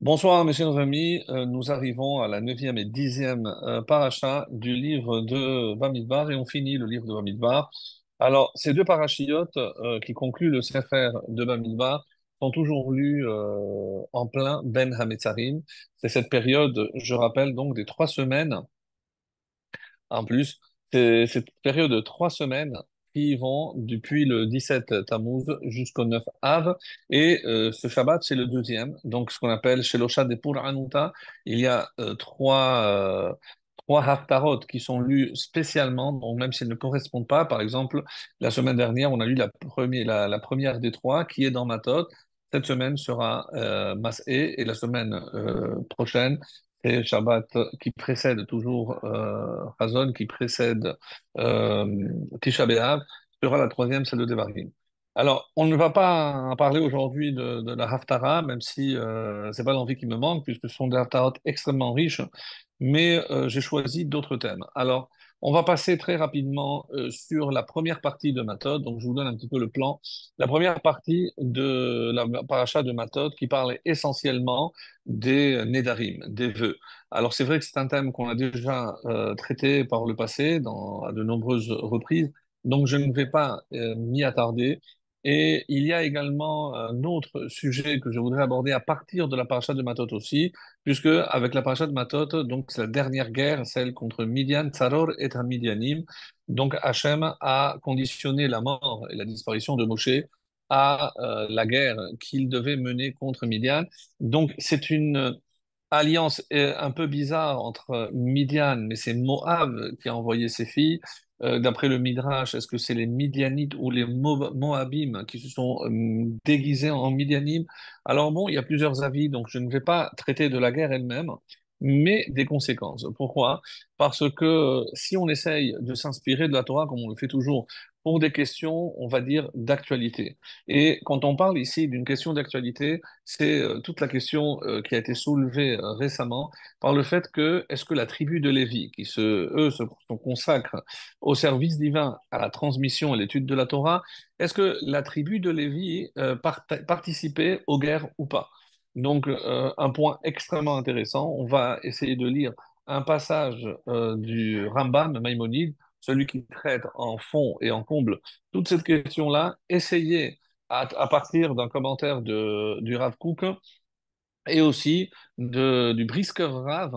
Bonsoir mes chers amis. Nous arrivons à la neuvième et dixième paracha du livre de Bamidbar et on finit le livre de Bamidbar. Alors, ces deux parachiotes qui concluent le Sefer de Bamidbar sont toujours lus en plein Ben Hametzarim. C'est cette période, je rappelle, donc des 3 semaines en plus. C'est cette période de 3 semaines qui vont depuis le 17 Tammuz jusqu'au 9 Av. Et ce Shabbat, c'est le deuxième. Donc, ce qu'on appelle chez l'Osha des Anuta, il y a trois haftarot qui sont lus spécialement, donc même s'ils ne correspondent pas. Par exemple, la semaine dernière, on a lu la première des trois qui est dans Matot. Cette semaine sera Mas'é et la semaine prochaine, c'est Shabbat qui précède toujours Chazon, qui précède Tisha B'Av, sera la troisième, celle de Devarim. Alors, on ne va pas parler aujourd'hui de la Haftarah, même si c'est pas l'envie qui me manque, puisque ce sont des Haftarot extrêmement riches, mais j'ai choisi d'autres thèmes. Alors, on va passer très rapidement sur la première partie de Matot, donc je vous donne un petit peu le plan. La première partie de la paracha de Matot qui parle essentiellement des Nédarim, des vœux. Alors c'est vrai que c'est un thème qu'on a déjà traité par le passé à de nombreuses reprises, donc je ne vais pas m'y attarder. Et il y a également un autre sujet que je voudrais aborder à partir de la paracha de Matot aussi, puisque avec la paracha de Matot, donc c'est la dernière guerre, celle contre Midian, Tzaror et Midianim. Donc Hachem a conditionné la mort et la disparition de Moshe à la guerre qu'il devait mener contre Midian. Donc c'est une alliance un peu bizarre entre Midian, mais c'est Moab qui a envoyé ses filles. D'après le Midrash, est-ce que c'est les Midianites ou les Moabim qui se sont déguisés en Midianim? Alors bon, il y a plusieurs avis, donc je ne vais pas traiter de la guerre elle-même, mais des conséquences. Pourquoi? Parce que si on essaye de s'inspirer de la Torah, comme on le fait toujours, pour des questions, on va dire, d'actualité. Et quand on parle ici d'une question d'actualité, c'est toute la question qui a été soulevée récemment par le fait que est-ce que la tribu de Lévi, se consacrent au service divin, à la transmission et l'étude de la Torah, est-ce que la tribu de Lévi participait aux guerres ou pas? Donc, un point extrêmement intéressant. On va essayer de lire un passage du Rambam, Maïmonide, celui qui traite en fond et en comble toute cette question-là. Essayez à partir d'un commentaire du Rav Kook et aussi du Brisker Rav,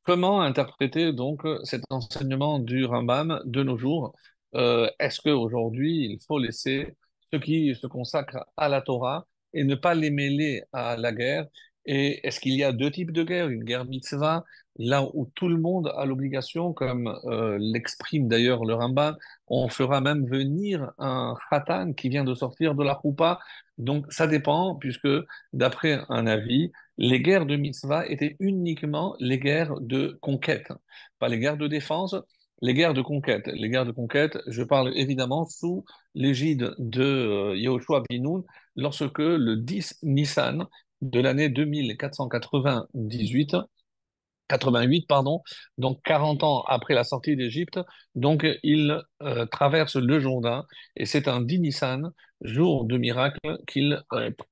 comment interpréter donc cet enseignement du Rambam de nos jours? Est-ce qu'aujourd'hui, il faut laisser ceux qui se consacrent à la Torah et ne pas les mêler à la guerre? Et est-ce qu'il y a deux types de guerre? Une guerre mitzvah, là où tout le monde a l'obligation, comme l'exprime d'ailleurs le Rambam, on fera même venir un khatan qui vient de sortir de la choupa. Donc ça dépend, puisque d'après un avis, les guerres de Mitzvah étaient uniquement les guerres de conquête, pas les guerres de défense, les guerres de conquête. Les guerres de conquête, je parle évidemment sous l'égide de Yehoshua bin Nun, lorsque le 10 Nissan de l'année 2498, 88, pardon, donc 40 ans après la sortie d'Égypte, donc il traverse le Jourdain, et c'est un 10 Nissan, jour de miracle, qu'il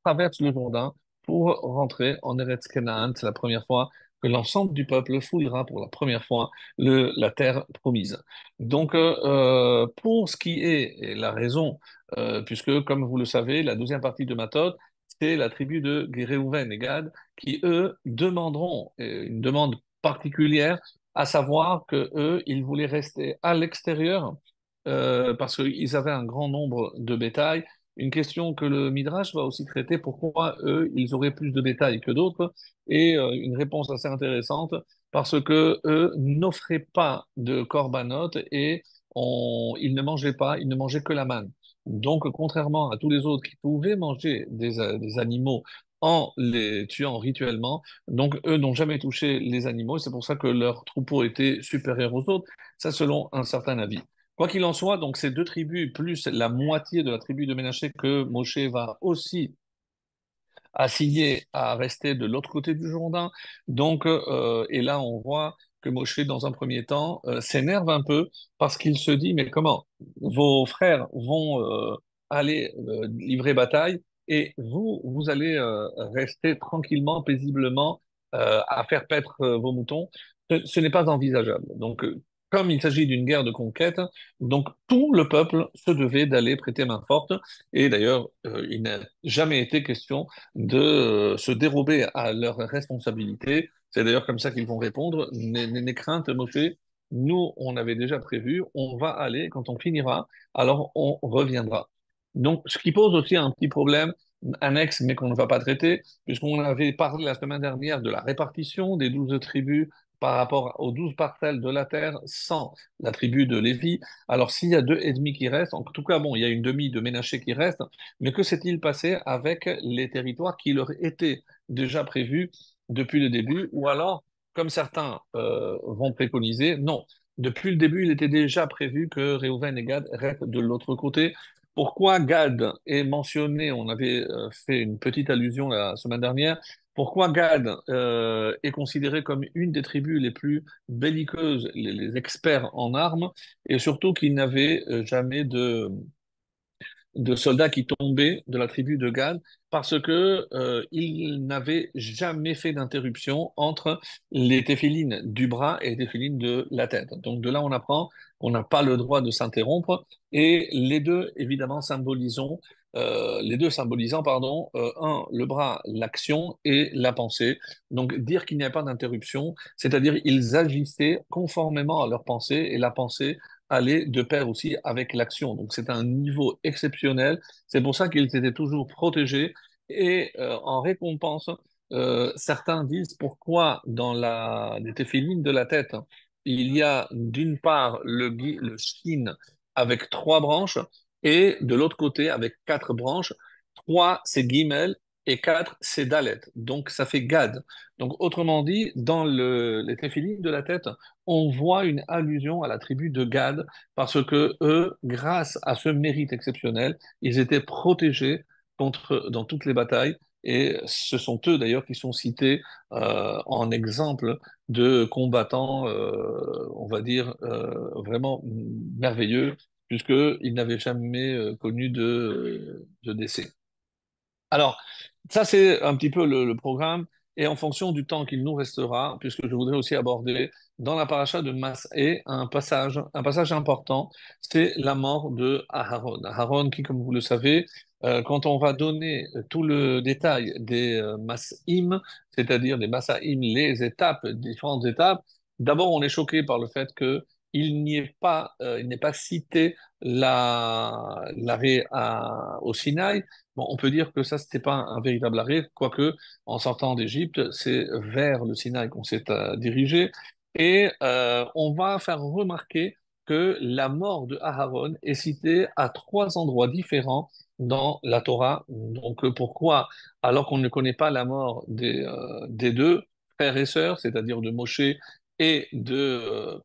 traverse le Jourdain pour rentrer en Eretz Canaan. C'est la première fois que l'ensemble du peuple fouillera pour la première fois la terre promise. Donc, pour ce qui est, et la raison, puisque comme vous le savez, la deuxième partie de Matot, c'est la tribu de Réhouven et Gad, qui eux demanderont une demande particulière, à savoir que eux, ils voulaient rester à l'extérieur parce qu'ils avaient un grand nombre de bétail. Une question que le Midrash va aussi traiter, pourquoi eux, ils auraient plus de bétail que d'autres, et une réponse assez intéressante, parce que eux n'offraient pas de korbanot et ils ne mangeaient pas, ils ne mangeaient que la manne. Donc, contrairement à tous les autres qui pouvaient manger des animaux en les tuant rituellement, donc eux n'ont jamais touché les animaux, c'est pour ça que leur troupeau était supérieur aux autres, ça selon un certain avis. Quoi qu'il en soit, donc ces deux tribus, plus la moitié de la tribu de Ménaché que Moshe va aussi assigner à rester de l'autre côté du Jourdain. Donc, et là, on voit que Moshe, dans un premier temps, s'énerve un peu parce qu'il se dit, mais comment vos frères vont aller livrer bataille et vous allez rester tranquillement, paisiblement à faire paître vos moutons. Ce n'est pas envisageable. Donc, comme il s'agit d'une guerre de conquête, donc tout le peuple se devait d'aller prêter main forte. Et d'ailleurs, il n'a jamais été question de se dérober à leurs responsabilités. C'est d'ailleurs comme ça qu'ils vont répondre. N'aie crainte, Moshe, nous, on avait déjà prévu, on va aller, quand on finira, alors on reviendra. Donc, ce qui pose aussi un petit problème annexe, mais qu'on ne va pas traiter, puisqu'on avait parlé la semaine dernière de la répartition des 12 tribus par rapport aux 12 parcelles de la terre sans la tribu de Lévi. Alors, s'il y a deux et demi qui restent, en tout cas, bon, il y a une demi de Ménaché qui reste, mais que s'est-il passé avec les territoires qui leur étaient déjà prévus depuis le début, ou alors, comme certains vont préconiser, non. Depuis le début, il était déjà prévu que Réhouven et Gad restent de l'autre côté. Pourquoi Gad est mentionné? On avait fait une petite allusion la semaine dernière. Pourquoi Gad est considéré comme une des tribus les plus belliqueuses, les experts en armes, et surtout qu'il n'avait jamais de soldats qui tombaient de la tribu de Gad parce que il n'avait jamais fait d'interruption entre les téphilines du bras et les téphilines de la tête. Donc de là, on apprend qu'on n'a pas le droit de s'interrompre et les deux symbolisant, pardon, un, le bras, l'action et la pensée. Donc dire qu'il n'y a pas d'interruption, c'est-à-dire ils agissaient conformément à leur pensée et la pensée aller de pair aussi avec l'action. Donc c'est un niveau exceptionnel. C'est pour ça qu'ils étaient toujours protégés. Et en récompense, certains disent pourquoi dans les téphilines de la tête, il y a d'une part le shin avec 3 branches et de l'autre côté avec 4 branches. 3, c'est Gimel et 4, c'est Dalet. Donc ça fait Gad. Donc autrement dit, dans les téphilines de la tête, on voit une allusion à la tribu de Gad parce que eux, grâce à ce mérite exceptionnel, ils étaient protégés dans toutes les batailles. Et ce sont eux d'ailleurs qui sont cités en exemple de combattants, on va dire, vraiment merveilleux, puisqu'ils n'avaient jamais connu de décès. Alors, ça, c'est un petit peu le programme. Et en fonction du temps qu'il nous restera, puisque je voudrais aussi aborder dans la paracha de Mas'é un passage important, c'est la mort de Aharon. Aharon qui, comme vous le savez, quand on va donner tout le détail des Mas'im, c'est-à-dire des Mas'aim, les étapes, différentes étapes, d'abord on est choqué par le fait que il n'est pas cité l'arrêt au Sinaï. Bon, on peut dire que ça, c'était pas un véritable arrêt, quoique en sortant d'Égypte, c'est vers le Sinaï qu'on s'est dirigé. Et on va faire remarquer que la mort de Aharon est citée à 3 endroits différents dans la Torah. Donc pourquoi, alors qu'on ne connaît pas la mort des deux frères et sœurs, c'est-à-dire de Moshe et de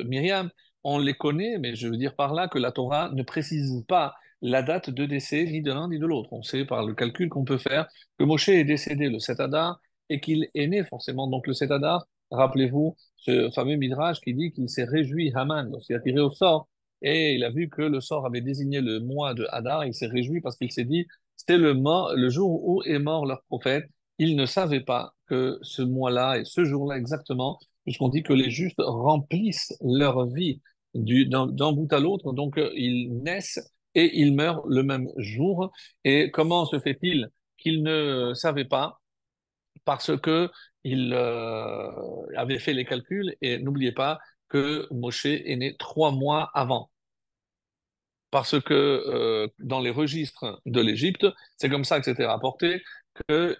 Myriam, on les connaît, mais je veux dire par là que la Torah ne précise pas la date de décès ni de l'un ni de l'autre. On sait par le calcul qu'on peut faire que Moshe est décédé le 7 Adar et qu'il est né forcément donc le 7 Adar. Rappelez-vous ce fameux Midrash qui dit qu'il s'est réjoui Haman lorsqu'il a tiré au sort et il a vu que le sort avait désigné le mois de Hadar. Il s'est réjoui parce qu'il s'est dit c'était le jour où est mort leur prophète. Il ne savait pas que ce mois-là et ce jour-là exactement, puisqu'on dit que les justes remplissent leur vie d'un bout à l'autre, donc ils naissent et ils meurent le même jour. Et comment se fait-il qu'ils ne savaient pas? Parce que ils avaient fait les calculs et n'oubliez pas que Moshe est né 3 mois avant. Parce que dans les registres de l'Égypte, c'est comme ça que c'était rapporté que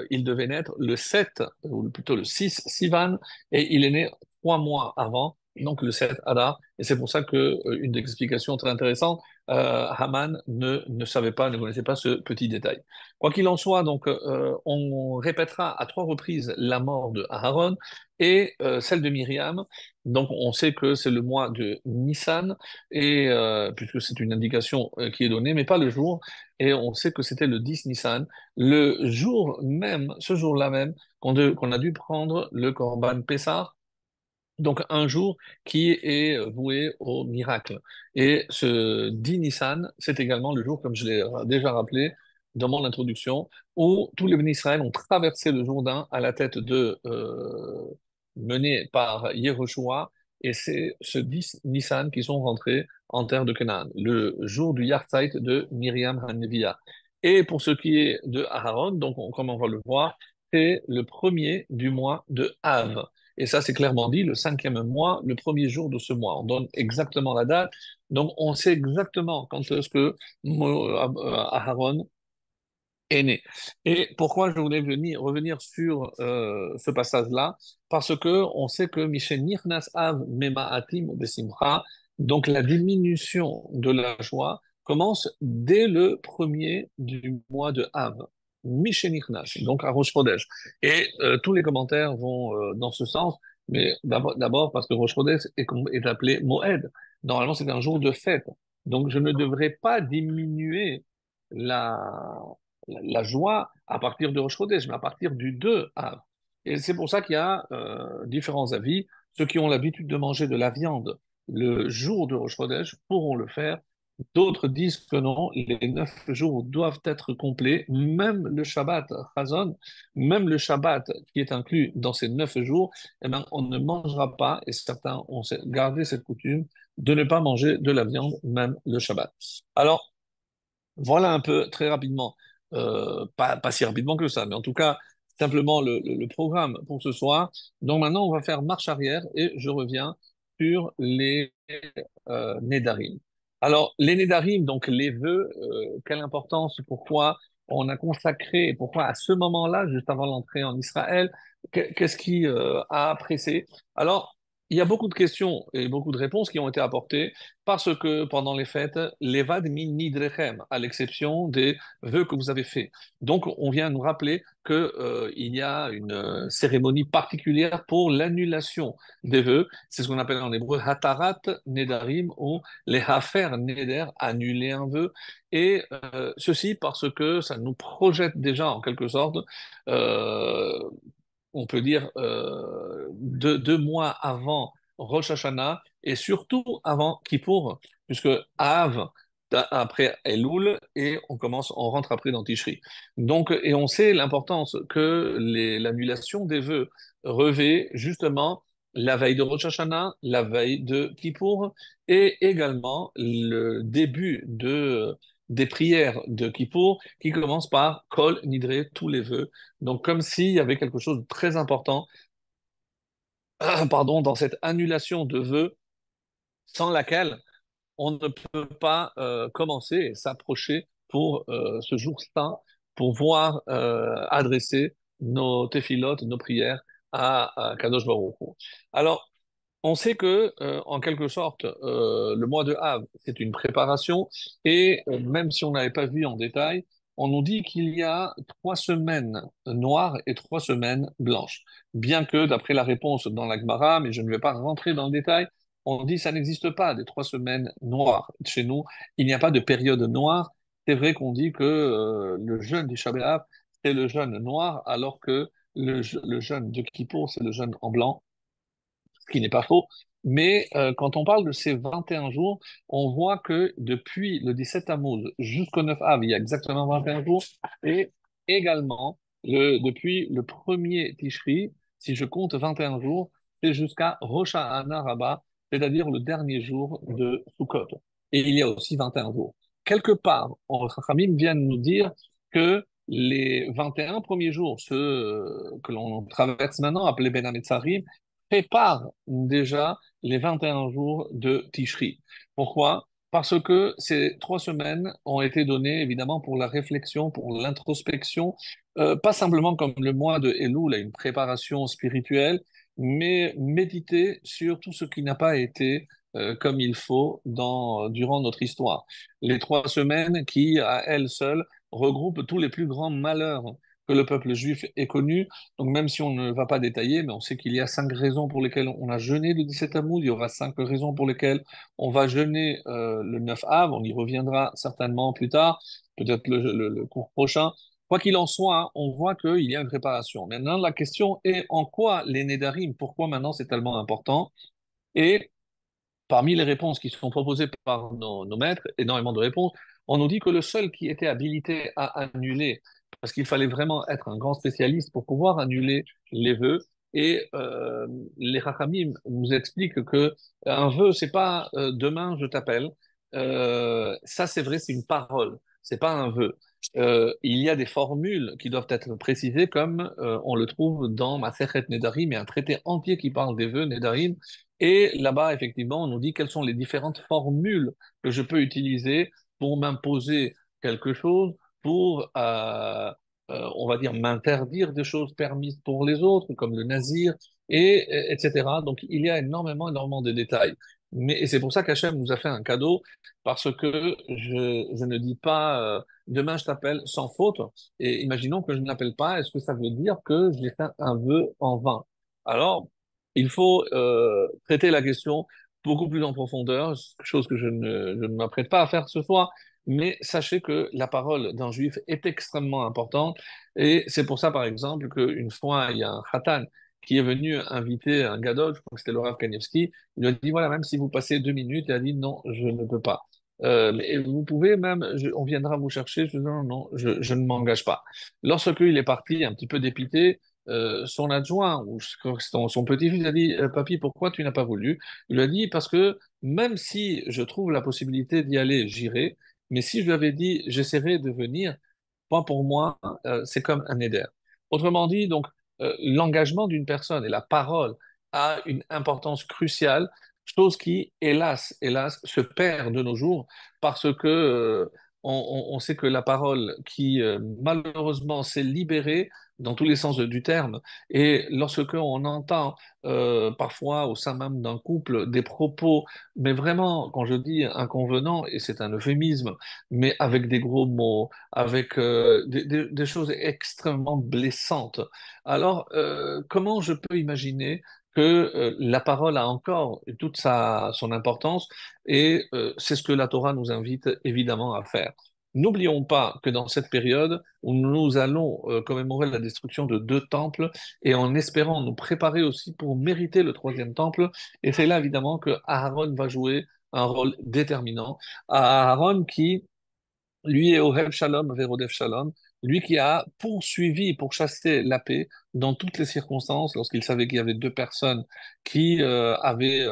il devait naître le 7 ou plutôt le 6 Sivan, et il est né 3 mois avant, donc le 7 Adar. Et c'est pour ça que une des explications très intéressantes, Haman ne savait pas, ne connaissait pas ce petit détail. Quoi qu'il en soit, donc on répétera à 3 reprises la mort de Aaron et celle de Myriam. Donc on sait que c'est le mois de Nissan et puisque c'est une indication qui est donnée, mais pas le jour. Et on sait que c'était le 10 Nissan, le jour même, ce jour-là même, qu'on a dû prendre le Corban Pessah, donc un jour qui est voué au miracle. Et ce 10 Nissan, c'est également le jour, comme je l'ai déjà rappelé, dans mon introduction, où tous les bénis Israël ont traversé le Jourdain à la tête mené par Yehoshua, et c'est ce 10 Nissan qui sont rentrés en terre de Canaan, le jour du Yahrzeit de Myriam Hanevia. Et pour ce qui est de Aaron, donc comme on va le voir, c'est le premier du mois de Av. Et ça, c'est clairement dit, le cinquième mois, le premier jour de ce mois. On donne exactement la date. Donc, on sait exactement quand est-ce que Aaron est né. Et pourquoi je voulais revenir sur ce passage-là? Parce que on sait que Michel Nirnas Av Mema Atim Besimcha, donc la diminution de la joie, commence dès le premier du mois de Av. Michel Nirnas, donc à Rosh Chodesh. Et tous les commentaires vont dans ce sens, mais d'abord parce que Rosh Chodesh est appelé Moed. Normalement, c'est un jour de fête. Donc, je ne devrais pas diminuer la, la joie à partir de Rosh Chodesh, mais à partir du 2 Av. Et c'est pour ça qu'il y a différents avis. Ceux qui ont l'habitude de manger de la viande le jour de Rosh Chodesh pourront le faire. D'autres disent que non, les 9 jours doivent être complets, même le Shabbat, Chazon, même le Shabbat qui est inclus dans ces 9 jours, eh ben, on ne mangera pas, et certains ont gardé cette coutume, de ne pas manger de la viande, même le Shabbat. Alors, voilà un peu très rapidement, pas si rapidement que ça, mais en tout cas, simplement le programme pour ce soir. Donc maintenant, on va faire marche arrière et je reviens sur les Nédarim. Alors, les Nédarim, donc les vœux, quelle importance, pourquoi on a consacré, pourquoi à ce moment-là, juste avant l'entrée en Israël, qu'est-ce qui a pressé? Alors, il y a beaucoup de questions et beaucoup de réponses qui ont été apportées parce que pendant les fêtes, levad min nidrechem, à l'exception des vœux que vous avez faits. Donc, on vient nous rappeler que il y a une cérémonie particulière pour l'annulation des vœux. C'est ce qu'on appelle en hébreu hatarat nedarim ou les hafer neder, annuler un vœu. Et ceci parce que ça nous projette déjà en quelque sorte euh, on peut dire, 2 mois avant Rosh Hashanah et surtout avant Kippour, puisque Av, après Elul, et on rentre après dans Tishri. Donc, et on sait l'importance que l'annulation des vœux revêt justement la veille de Rosh Hashanah, la veille de Kippour, et également le début des prières de Kippour qui commencent par Kol Nidre, tous les vœux, donc, comme s'il y avait quelque chose de très important, pardon, dans cette annulation de vœux, sans laquelle on ne peut pas commencer et s'approcher pour ce jour saint, pour voir adresser nos téphilotes, nos prières à Kadosh Baruch Hu. Alors, on sait que, en quelque sorte, le mois de Av, c'est une préparation, et même si on n'avait pas vu en détail, on nous dit qu'il y a 3 semaines noires et 3 semaines blanches. Bien que, d'après la réponse dans la Gemara, mais je ne vais pas rentrer dans le détail, on dit que ça n'existe pas des 3 semaines noires. Chez nous, il n'y a pas de période noire. C'est vrai qu'on dit que le jeûne du Shabbat, c'est le jeûne noir, alors que le jeûne de Kippour, c'est le jeûne en blanc, ce qui n'est pas faux. Mais quand on parle de ces 21 jours, on voit que depuis le 17 Tammuz jusqu'au 9 Av, il y a exactement 21 jours, et également depuis le premier Tishri, si je compte 21 jours, c'est jusqu'à Rosh Hashanah Rabbah, c'est-à-dire le dernier jour de Sukkot. Et il y a aussi 21 jours. Quelque part, Rachamim vient de nous dire que les 21 premiers jours, ceux que l'on traverse maintenant, appelés Ben Hametzarim, prépare déjà les 21 jours de Tishri. Pourquoi? Parce que ces 3 semaines ont été données évidemment pour la réflexion, pour l'introspection, pas simplement comme le mois de Elul, là, une préparation spirituelle, mais méditer sur tout ce qui n'a pas été comme il faut durant notre histoire. Les 3 semaines qui, à elles seules, regroupent tous les plus grands malheurs que le peuple juif ait connus. Donc même si on ne va pas détailler, mais on sait qu'il y a 5 raisons pour lesquelles on a jeûné le 17 Tammuz, il y aura 5 raisons pour lesquelles on va jeûner le 9 Av, on y reviendra certainement plus tard, peut-être le cours prochain. Quoi qu'il en soit, hein, on voit qu'il y a une préparation. Maintenant, la question est en quoi les Nédarim, pourquoi maintenant c'est tellement important? Et parmi les réponses qui sont proposées par nos maîtres, énormément de réponses, On nous dit que le seul qui était habilité à annuler, parce qu'il fallait vraiment être un grand spécialiste pour pouvoir annuler les vœux, et les Rachamim nous expliquent que un vœu, c'est pas demain je t'appelle. Ça, c'est vrai, c'est une parole, c'est pas un vœu. Il y a des formules qui doivent être précisées, comme on le trouve dans Masechet Nedarim, il y a un traité entier qui parle des vœux Nedarim, et là-bas, effectivement, on nous dit quelles sont les différentes formules que je peux utiliser pour m'imposer quelque chose, pour, on va dire, m'interdire des choses permises pour les autres, comme le nazir, etc. Donc, il y a énormément, énormément de détails. Mais, et c'est pour ça qu'Hachem nous a fait un cadeau, parce que je ne dis pas demain je t'appelle sans faute, et imaginons que je ne l'appelle pas, est-ce que ça veut dire que j'ai fait un vœu en vain? Alors, il faut traiter la question beaucoup plus en profondeur, chose que je ne m'apprête pas à faire ce soir, mais sachez que la parole d'un juif est extrêmement importante, et c'est pour ça, par exemple, qu'une fois, il y a un khatan qui est venu inviter un gadol, je crois que c'était le Rav Kanievski, il lui a dit, voilà, même si vous passez 2 minutes, il a dit, non, je ne peux pas. Mais vous pouvez même, on viendra vous chercher. Je dis non, non, je ne m'engage pas. Lorsque il est parti, un petit peu dépité, son adjoint, ou je crois que c'est son petit-fils, a dit, Papy, pourquoi tu n'as pas voulu? Il lui a dit, parce que même si je trouve la possibilité d'y aller, j'irai. Mais si je lui avais dit, j'essaierai de venir, pas pour moi, c'est comme un éder. Autrement dit, donc, l'engagement d'une personne et la parole a une importance cruciale, chose qui, hélas, hélas, se perd de nos jours parce que on sait que la parole qui malheureusement s'est libérée dans tous les sens du terme, et lorsque on entend parfois au sein même d'un couple des propos, mais vraiment, quand je dis inconvenants, et c'est un euphémisme, mais avec des gros mots, avec des choses extrêmement blessantes. Alors, comment je peux imaginer que la parole a encore toute son importance, et c'est ce que la Torah nous invite évidemment à faire. N'oublions pas que dans cette période où nous allons commémorer la destruction de 2 temples, et en espérant nous préparer aussi pour mériter le troisième temple, et c'est là évidemment que Aaron va jouer un rôle déterminant. Aaron qui lui est Orev Shalom vers Odef Shalom, lui qui a poursuivi pour chasser la paix dans toutes les circonstances, lorsqu'il savait qu'il y avait 2 personnes qui avaient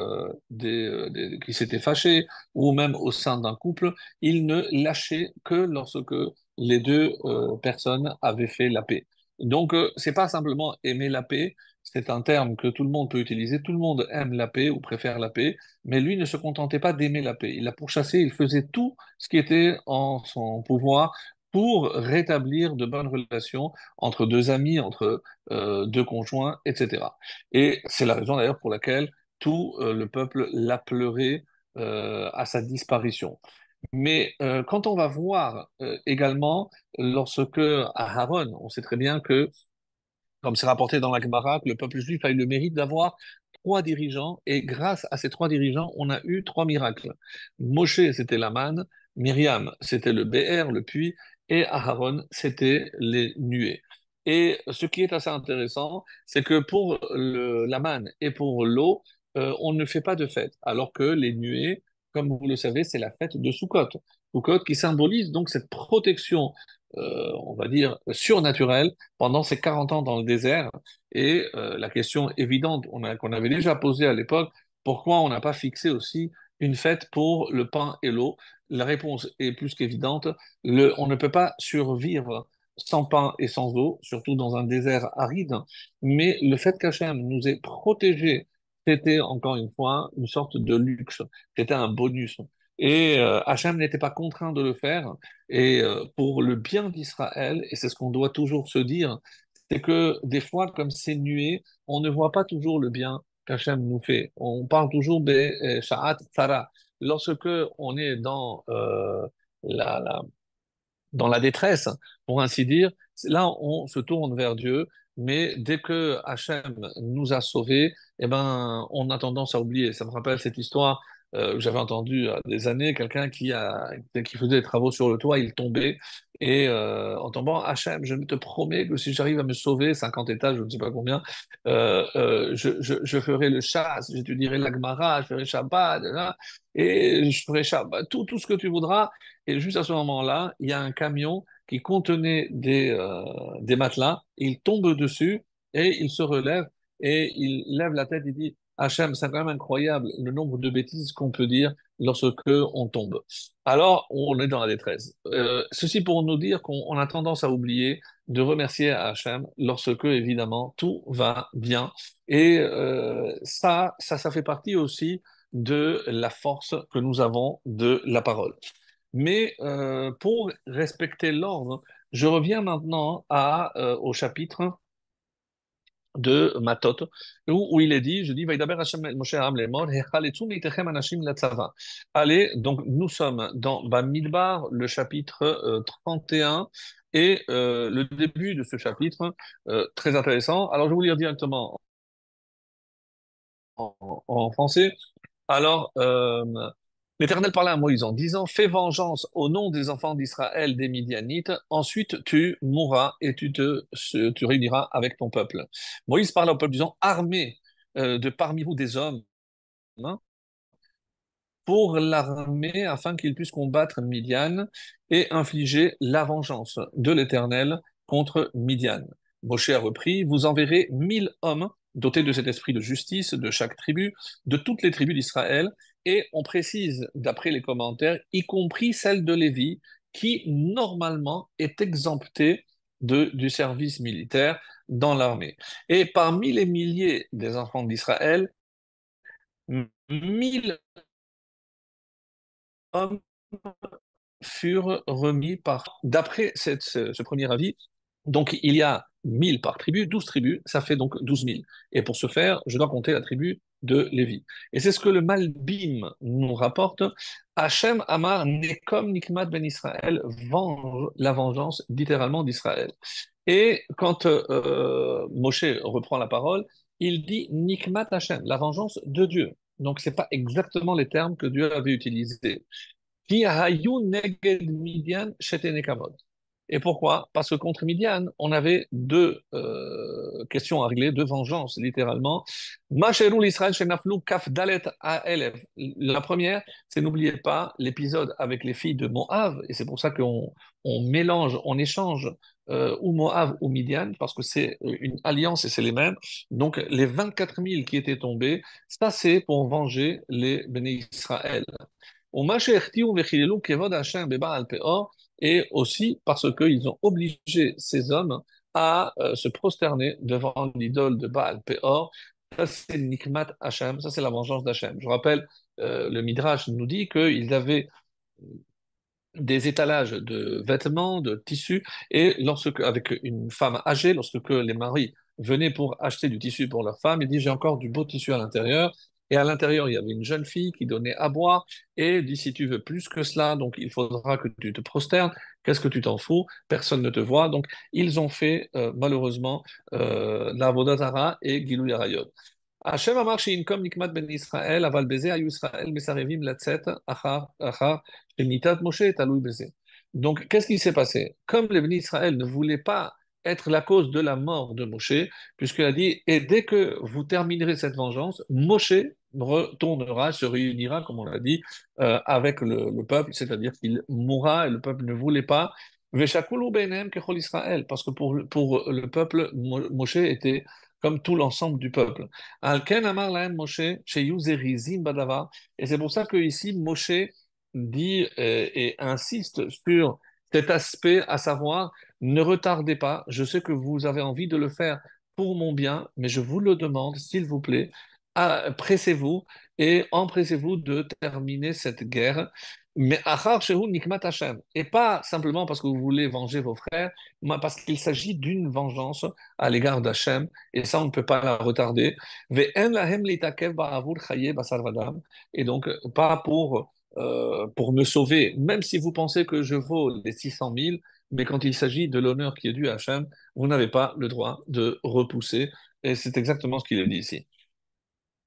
qui s'étaient fâchées, ou même au sein d'un couple, il ne lâchait que lorsque les 2 personnes avaient fait la paix. Donc, c'est pas simplement aimer la paix, c'est un terme que tout le monde peut utiliser, tout le monde aime la paix ou préfère la paix, mais lui ne se contentait pas d'aimer la paix. Il la pourchassait, il faisait tout ce qui était en son pouvoir pour rétablir de bonnes relations entre 2 amis, entre 2 conjoints, etc. Et c'est la raison d'ailleurs pour laquelle tout le peuple l'a pleuré à sa disparition. Mais quand on va voir également, lorsque à Aaron, on sait très bien que comme c'est rapporté dans la Gemara, que le peuple juif a eu le mérite d'avoir 3 dirigeants, et grâce à ces 3 dirigeants, on a eu 3 miracles. Moshe, c'était la manne, Myriam, c'était le béher, le puits, et Aaron, c'était les nuées. Et ce qui est assez intéressant, c'est que pour la manne et pour l'eau, on ne fait pas de fête, alors que les nuées, comme vous le savez, c'est la fête de Sukkot. Sukkot qui symbolise donc cette protection, on va dire, surnaturelle pendant ces 40 ans dans le désert. Et la question évidente qu'on avait déjà posée à l'époque, pourquoi on n'a pas fixé aussi une fête pour le pain et l'eau? La réponse est plus qu'évidente. On ne peut pas survivre sans pain et sans eau, surtout dans un désert aride. Mais le fait qu'Hachem nous ait protégés, c'était encore une fois une sorte de luxe. C'était un bonus. Et Hachem n'était pas contraint de le faire. Et pour le bien d'Israël, et c'est ce qu'on doit toujours se dire, c'est que des fois, comme c'est nué, on ne voit pas toujours le bien qu'Hachem nous fait. On parle toujours de Sha'at Tzara. Lorsque on est la, la- dans la détresse, pour ainsi dire, là, on se tourne vers Dieu, mais dès que Hachem nous a sauvés, eh ben, on a tendance à oublier. Ça me rappelle cette histoire j'avais entendu des années quelqu'un qui faisait des travaux sur le toit, il tombait et en tombant, Hachem, je te promets que si j'arrive à me sauver, 50 étages, je ne sais pas combien, je ferai le chasse, j'étudierai la Gemara, je ferai Shabbat, là, et je ferai Shabbat, tout ce que tu voudras. Et juste à ce moment-là, il y a un camion qui contenait des matelas, il tombe dessus et il se relève et il lève la tête et dit, Hachem, c'est quand même incroyable le nombre de bêtises qu'on peut dire lorsque on tombe. Alors, on est dans la détresse. Ceci pour nous dire qu'on a tendance à oublier de remercier Hachem lorsque, évidemment, tout va bien. Et ça fait partie aussi de la force que nous avons de la parole. Mais pour respecter l'ordre, je reviens maintenant au chapitre de Matot, où il est dit, je dis, Vaidaber Hashem el Moshe Aaron lemor, Hechaletzu meitechem anashim latzava. Allez, donc nous sommes dans Bamidbar, le chapitre 31, et le début de ce chapitre, très intéressant. Alors je vais vous lire directement en français. Alors, l'Éternel parla à Moïse en disant, fais vengeance au nom des enfants d'Israël des Midianites, ensuite tu mourras et tu réuniras avec ton peuple. Moïse parla au peuple disant, armez de parmi vous des hommes, hein, pour l'armée afin qu'ils puissent combattre Midian et infliger la vengeance de l'Éternel contre Midian. Moshe a repris, vous enverrez 1000 hommes dotés de cet esprit de justice de chaque tribu, de toutes les tribus d'Israël, et on précise, d'après les commentaires, y compris celle de Lévi, qui normalement est exemptée du service militaire dans l'armée. Et parmi les milliers des enfants d'Israël, 1000 hommes furent remis d'après ce premier avis. Donc, il y a 1000 par tribu, 12 tribus, ça fait donc 12 000. Et pour ce faire, je dois compter la tribu de Lévi. Et c'est ce que le Malbim nous rapporte. Hachem Amar Nekom Nikmat Ben Israël venge la vengeance littéralement d'Israël. Et quand Moshe reprend la parole, il dit Nikmat Hachem, la vengeance de Dieu. Donc, ce n'est pas exactement les termes que Dieu avait utilisés. Ki hayu neged Midian shete nekamot. Et pourquoi? Parce que contre Midian, on avait deux questions à régler, deux vengeances, littéralement. Masherou l'Israël shenaflu kaf dalet ha'elev. La première, c'est n'oubliez pas l'épisode avec les filles de Moab, et c'est pour ça qu'on mélange, on échange ou Moab ou Midian, parce que c'est une alliance et c'est les mêmes. Donc les 24 000 qui étaient tombés, ça c'est pour venger les béné Israël. Et aussi parce qu'ils ont obligé ces hommes à se prosterner devant l'idole de Baal Peor. Ça, c'est Nikmat Hashem, ça, c'est la vengeance d'Hachem. Je rappelle, le Midrash nous dit qu'ils avaient des étalages de vêtements, de tissus, et lorsque, avec une femme âgée, lorsque les maris venaient pour acheter du tissu pour leur femme, il dit, j'ai encore du beau tissu à l'intérieur, et à l'intérieur, il y avait une jeune fille qui donnait à boire, et dit, si tu veux plus que cela, donc il faudra que tu te prosternes, qu'est-ce que tu t'en fous, personne ne te voit, donc ils ont fait, malheureusement, la Vodazara et Gilou Yarayot. Hachem amar she'inkom nikmat ben Israël, aval beze ayu Israël mesarevim latzet achar shenitat Moshe talui beze. Donc, qu'est-ce qui s'est passé? Comme les bénis Israël ne voulaient pas être la cause de la mort de Moshe, puisqu'il a dit, et dès que vous terminerez cette vengeance, Moshe retournera, se réunira, comme on l'a dit, avec le peuple, c'est-à-dire qu'il mourra et le peuple ne voulait pas. Veshakulu beinem kechol Israël, parce que pour le peuple, Moshe était comme tout l'ensemble du peuple. Alken amar lahem Moshe, sheyu zerizim badavar. Et c'est pour ça que ici Moshe dit et insiste sur cet aspect, à savoir, ne retardez pas, je sais que vous avez envie de le faire pour mon bien, mais je vous le demande, s'il vous plaît, pressez-vous et empressez-vous de terminer cette guerre. Mais achar shehu nikmat Hashem. Et pas simplement parce que vous voulez venger vos frères, mais parce qu'il s'agit d'une vengeance à l'égard d'Hachem, et ça, on ne peut pas la retarder. Ve'en lahem litakev ba'avur chaye basar vadam. Et donc, pas pour me sauver, même si vous pensez que je vaux les 600 000, mais quand il s'agit de l'honneur qui est dû à Hachem, vous n'avez pas le droit de repousser. Et c'est exactement ce qu'il est dit ici.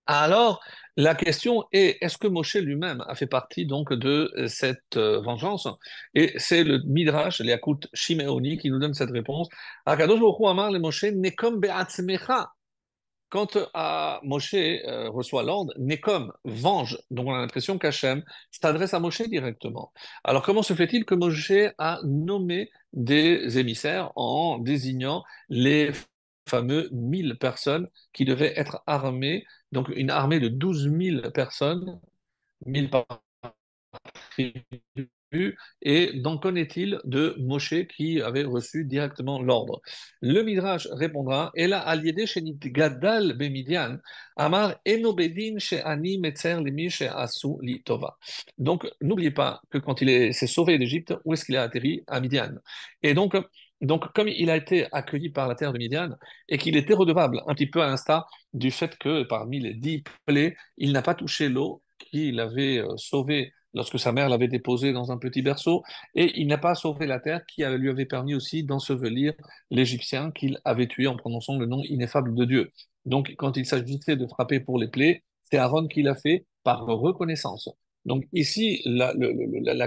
Alors, la question est, est-ce que Moshe lui-même a fait partie donc de cette vengeance? Et c'est le Midrash, l'Yakut Shimeoni, qui nous donne cette réponse. Akadosh Baruch Hu amar le Moshe, nekom be'atzmecha. Quand Moshe reçoit l'ordre, nekom, venge. Donc on a l'impression qu'Hachem s'adresse à Moshe directement. Alors comment se fait-il que Moshe a nommé des émissaires en désignant les fameux 1000 personnes qui devaient être armées, donc une armée de 12 000 personnes, 1000 par tribu. Et donc, qu'en est-il de Moshe qui avait reçu directement l'ordre? Le Midrash répondra, Ela al yede shenit gadal bemidian, amar enobedin she'ani metzer limi she'asu li tova. Donc, n'oubliez pas que quand s'est sauvé d'Égypte, où est-ce qu'il a atterri? À Midian. Et donc, comme il a été accueilli par la terre de Midian et qu'il était redevable, un petit peu à l'instar du fait que parmi les 10 plaies, il n'a pas touché l'eau qu'il avait sauvée lorsque sa mère l'avait déposé dans un petit berceau, et il n'a pas sauvé la terre qui lui avait permis aussi d'ensevelir l'Égyptien qu'il avait tué en prononçant le nom ineffable de Dieu. Donc, quand il s'agissait de frapper pour les plaies, c'est Aaron qui l'a fait par reconnaissance. Donc ici, la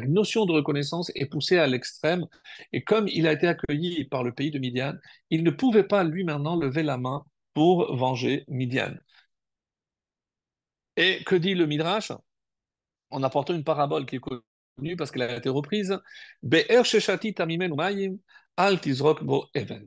notion de reconnaissance est poussée à l'extrême, et comme il a été accueilli par le pays de Midian, il ne pouvait pas lui maintenant lever la main pour venger Midian. Et que dit le Midrash? En apportant une parabole qui est connue parce qu'elle a été reprise. Be'er sheshati tamimen umayim, al tizrok bo even.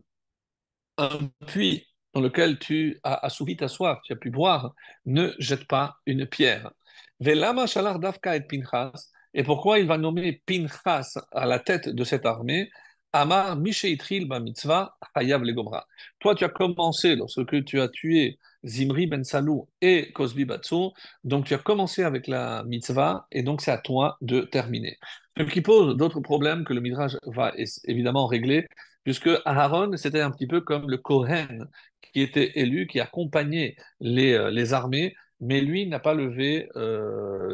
Un puits dans lequel tu as assouvi ta soif, tu as pu boire, ne jette pas une pierre. Velama shalar davka et Pinchas. Et pourquoi il va nommer Pinchas à la tête de cette armée? Amar Misheitril ba mitzvah hayav legomra. Toi, tu as commencé lorsque tu as tué Zimri ben Salou et Cosbi Batso, donc tu as commencé avec la mitzvah et donc c'est à toi de terminer. Ce qui pose d'autres problèmes que le Midrash va évidemment régler, puisque Aaron, c'était un petit peu comme le Kohen qui était élu, qui accompagnait les armées, mais lui n'a pas levé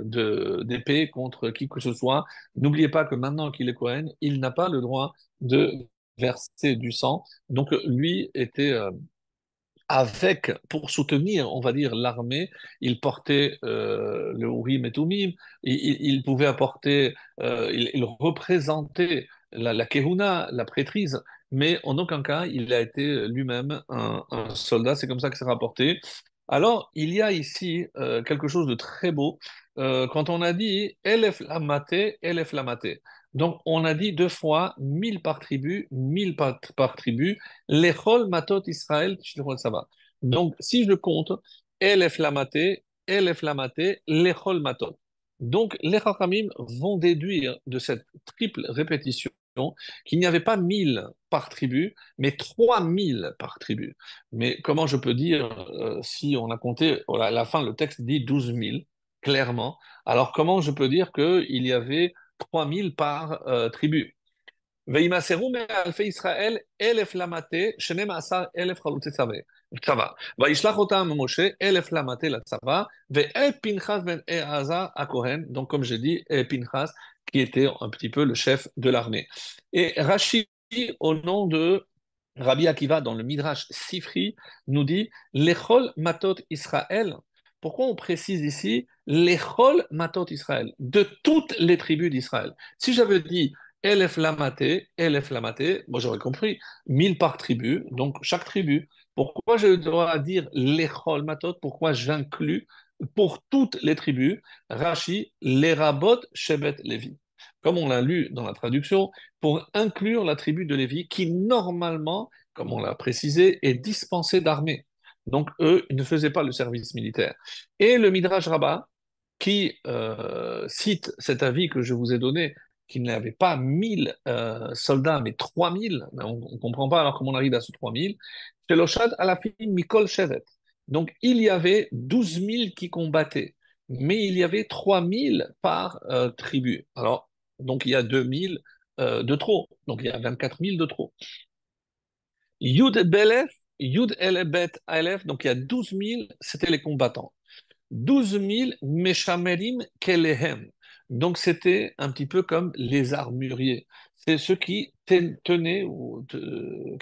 d'épée contre qui que ce soit. N'oubliez pas que maintenant qu'il est Kohen, il n'a pas le droit de verser du sang. Donc lui était avec, pour soutenir, on va dire, l'armée, il portait le Urim et Tumim, il pouvait apporter, il représentait la Kehuna, la prêtrise, mais en aucun cas, il a été lui-même un soldat, c'est comme ça que c'est rapporté. Alors, il y a ici quelque chose de très beau, quand on a dit Elef Lamate, Elef Lamate. Donc, on a dit 2 fois 1000 par tribu, 1000 par tribu, Lechol matot Israël, ça va. Donc, si je compte, Elef lamate, Lechol matot. Donc, les Chachamim vont déduire de cette triple répétition qu'il n'y avait pas 1000 par tribu, mais 3000 par tribu. Mais comment je peux dire, si on a compté, voilà, à la fin, le texte dit 12 000, clairement. Alors, comment je peux dire qu'il y avait 3000 par tribu? וימסרו מאלפי ישראל 1,000 למטה, 12,000 חלוצי צבא. וישלח אותם משה 1,000 למטה לצבא, ואת פנחס בן אלעזר הכהן, donc comme j'ai dit, Pinchas, qui était un petit peu le chef de l'armée. Et Rashi, au nom de Rabbi Akiva, dans le Midrash Sifri, nous dit Lechol matot Israël. Pourquoi on précise ici Lechol matot Israël, de toutes les tribus d'Israël? Si j'avais dit Elef Lamate, moi j'aurais compris, 1000 par tribu, donc chaque tribu. Pourquoi je dois dire Lechol Matot? Pourquoi j'inclus pour toutes les tribus Rashi, Lerabot, Shebet, Lévi? Comme on l'a lu dans la traduction, pour inclure la tribu de Lévi qui normalement, comme on l'a précisé, est dispensée d'armée. Donc eux, ils ne faisaient pas le service militaire. Et le Midrash Rabbah, qui cite cet avis que je vous ai donné, qu'il n'avait pas 1000 soldats, mais 3000, on ne comprend pas alors comment on arrive à ce 3000, c'est Sheloshad à la fin Mikol Shevet. Donc il y avait 12 000 qui combattaient, mais il y avait 3000 par tribu. Alors, donc il y a 2000 de trop, donc il y a 24 000 de trop. Yud Belef, Yud Elebet Alef, donc il y a 12 000, c'était les combattants. 12 000 Meshamerim Kelehem. Donc c'était un petit peu comme les armuriers. c'est ceux qui tenaient ou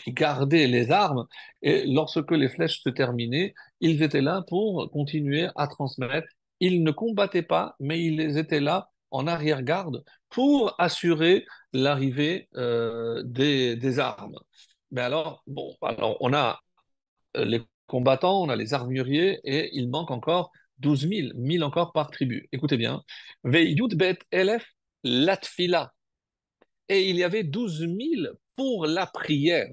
qui gardaient les armes. Et lorsque les flèches se terminaient, ils étaient là pour continuer à transmettre. Ils ne combattaient pas, mais ils étaient là en arrière-garde pour assurer l'arrivée des armes. Mais alors, bon, alors on a les combattants, on a les armuriers et il manque encore 12 000, 1000 encore par tribu. Écoutez bien. Veyut bet elef latfila. Et il y avait 12 000 pour la prière.